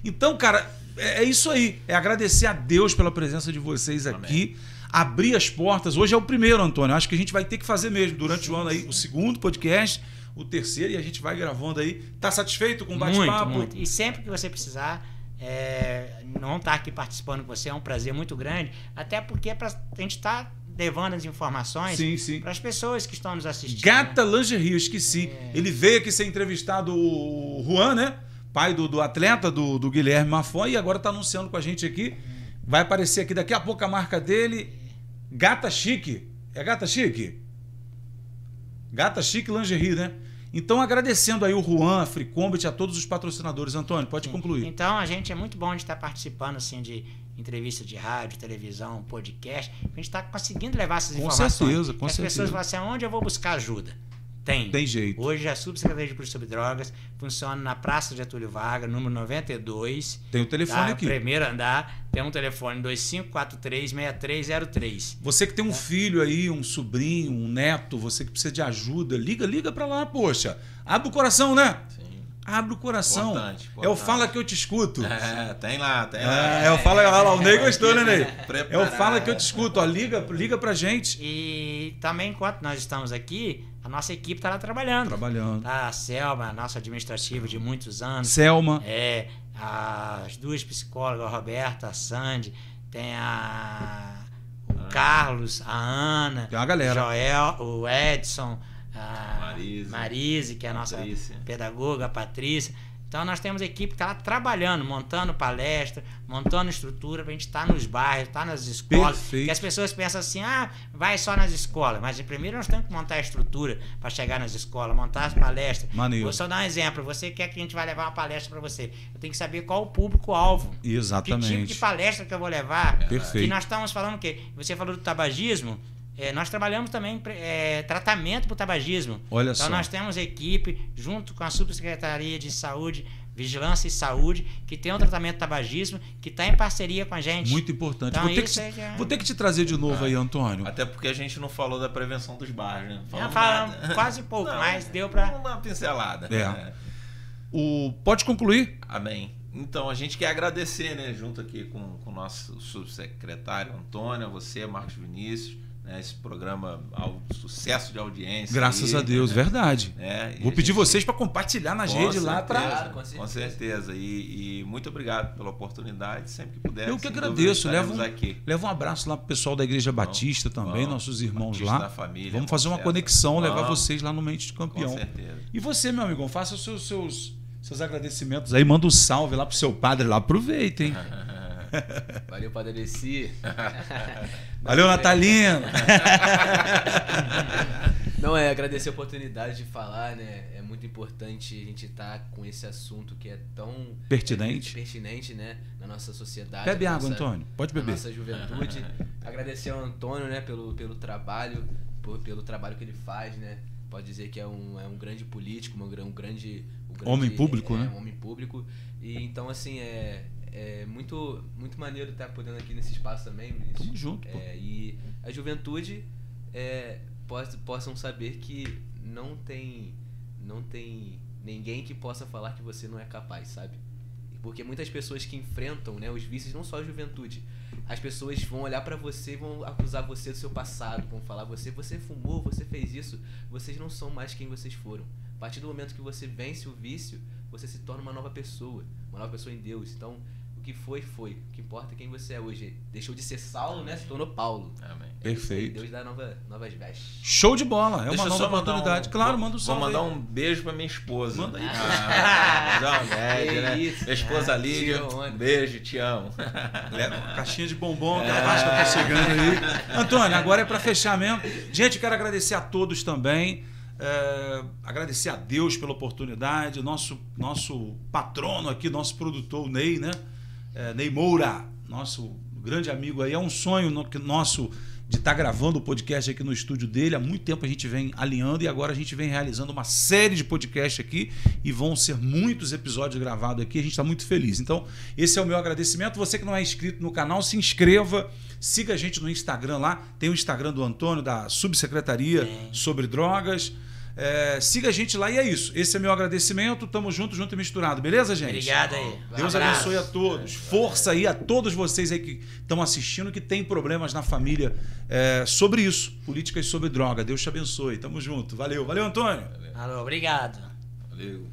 Então, cara, é isso aí. É agradecer a Deus pela presença de vocês aqui. Abrir as portas. Hoje é o primeiro, Antônio. Acho que a gente vai ter que fazer mesmo durante o ano aí o segundo podcast, o terceiro, e a gente vai gravando aí. Tá satisfeito com o bate-papo? Muito. E sempre que você precisar, não estar aqui participando com você é um prazer muito grande, até porque a gente está levando as informações para as pessoas que estão nos assistindo. Gata Lingerie, eu esqueci. Ele veio aqui ser entrevistado, o Juan, né? Pai do atleta, do Guilherme Mafon, e agora está anunciando com a gente aqui. Vai aparecer aqui daqui a pouco a marca dele, Gata Chique. É Gata Chique? Gata Chique Lingerie, né? Então, agradecendo aí o Juan, a Fricombat, a todos os patrocinadores. Antônio, pode concluir. Então, a gente é muito bom de estar participando assim, de entrevista de rádio, televisão, podcast. A gente está conseguindo levar essas informações. Com certeza. As pessoas falam assim, onde eu vou buscar ajuda? Tem jeito. Hoje a Subsecretaria de Política sobre Drogas funciona na Praça de Getúlio Vargas, número 92. Tem o telefone aqui. Primeiro andar, tem um telefone 2543-6303. Você que tem um filho aí, um sobrinho, um neto, você que precisa de ajuda, liga pra lá, poxa. Abre o coração, né? Sim. Abre o coração. Importante. Eu falo que eu te escuto. Tem lá. Eu falo, o Ney gostou, né, Ney? Eu falo que eu te escuto, ó, liga pra gente. E também, enquanto nós estamos aqui, a nossa equipe está lá trabalhando. Tá, a Selma, nossa administrativa de muitos anos. Selma. as duas psicólogas, a Roberta, a Sandy, tem o Carlos, a Ana, tem uma galera. o Joel, o Edson, a Marise. Marise, que é a nossa Patrícia. pedagoga, a Patrícia. Então nós temos equipe que está lá trabalhando, montando palestra, montando estrutura para a gente estar nos bairros, estar nas escolas. Perfeito. Que as pessoas pensam assim, vai só nas escolas. Mas primeiro nós temos que montar a estrutura para chegar nas escolas, montar as palestras. Maneiro. Vou só dar um exemplo. Você quer que a gente vai levar uma palestra para você. Eu tenho que saber qual o público-alvo. Exatamente. Que tipo de palestra que eu vou levar. Perfeito. Que nós estamos falando o quê? Você falou do tabagismo. Nós trabalhamos também tratamento para o tabagismo. Olha então só. nós temos equipe, junto com a Subsecretaria de Saúde, Vigilância e Saúde, que tem um tratamento do tabagismo, que está em parceria com a gente. Muito importante. Então, Vou ter que te trazer de novo aí, Antônio. Até porque a gente não falou da prevenção dos bairros, né? Falamos quase pouco, mas deu para... Uma pincelada. Pode concluir? Amém. Então, a gente quer agradecer, né, junto aqui com o nosso subsecretário Antônio, a você, Marcos Vinícius, né, esse programa sucesso de audiência. Graças a Deus, né? verdade. Vou pedir vocês para compartilhar nas redes lá. Com certeza. E muito obrigado pela oportunidade, sempre que puder. Eu que agradeço. Aqui. Levo um abraço lá pro pessoal da Igreja Batista também, nossos irmãos Batista lá. Da família, vamos fazer uma conexão, levar vocês lá no Mente de Campeão. Com certeza. E você, meu amigão, faça os seus agradecimentos aí, manda um salve lá pro seu padre lá, aproveitem. Valeu, Padre Alessi. Valeu, Natalino. Não, agradecer a oportunidade de falar, né? É muito importante a gente estar com esse assunto que é tão pertinente, né? Na nossa sociedade. Bebe água, Antônio. Pode beber. Na nossa juventude. Agradecer ao Antônio, né? Pelo trabalho, pelo trabalho que ele faz, né? Pode dizer que é um grande político, um grande homem público, né? Um homem público. E então, assim, é muito maneiro estar podendo aqui nesse espaço também, Vinícius. Tamo junto, pô. E a juventude possam saber que não tem ninguém que possa falar que você não é capaz, sabe? Porque muitas pessoas que enfrentam, né, os vícios, não só a juventude, as pessoas vão olhar pra você e vão acusar você do seu passado, vão falar você fumou, você fez isso, vocês não são mais quem vocês foram. A partir do momento que você vence o vício, você se torna uma nova pessoa em Deus. Então, o que foi. O que importa é quem você é hoje. Deixou de ser Saulo, né? Se tornou Paulo. Amém. Perfeito. Deus dá novas vestes. Show de bola. Deixa uma nova oportunidade. Claro, manda um salve. Vou mandar um beijo pra minha esposa. Manda aí. Dá uma média, né? Isso, minha esposa Lídia. Um beijo, te amo. Leva uma caixinha de bombom que a Páscoa tá chegando aí. Antônio, agora é pra fechar mesmo. Gente, eu quero agradecer a todos também. Agradecer a Deus pela oportunidade, nosso patrono aqui, nosso produtor, o Ney, né? Ney Moura, nosso grande amigo aí. É um sonho nosso de estar gravando o podcast aqui no estúdio dele. Há muito tempo a gente vem alinhando e agora a gente vem realizando uma série de podcasts aqui e vão ser muitos episódios gravados aqui. A gente está muito feliz. Então, esse é o meu agradecimento. Você que não é inscrito no canal, se inscreva. Siga a gente no Instagram lá. Tem o Instagram do Antônio, da Subsecretaria sobre Drogas. Siga a gente lá e é isso. Esse é meu agradecimento. Tamo junto e misturado. Beleza, gente? Obrigado aí. Deus abençoe a todos. Força aí a todos vocês aí que estão assistindo, que tem problemas na família sobre isso. Políticas sobre droga. Deus te abençoe. Tamo junto. Valeu. Valeu, Antônio. Alô, obrigado. Valeu.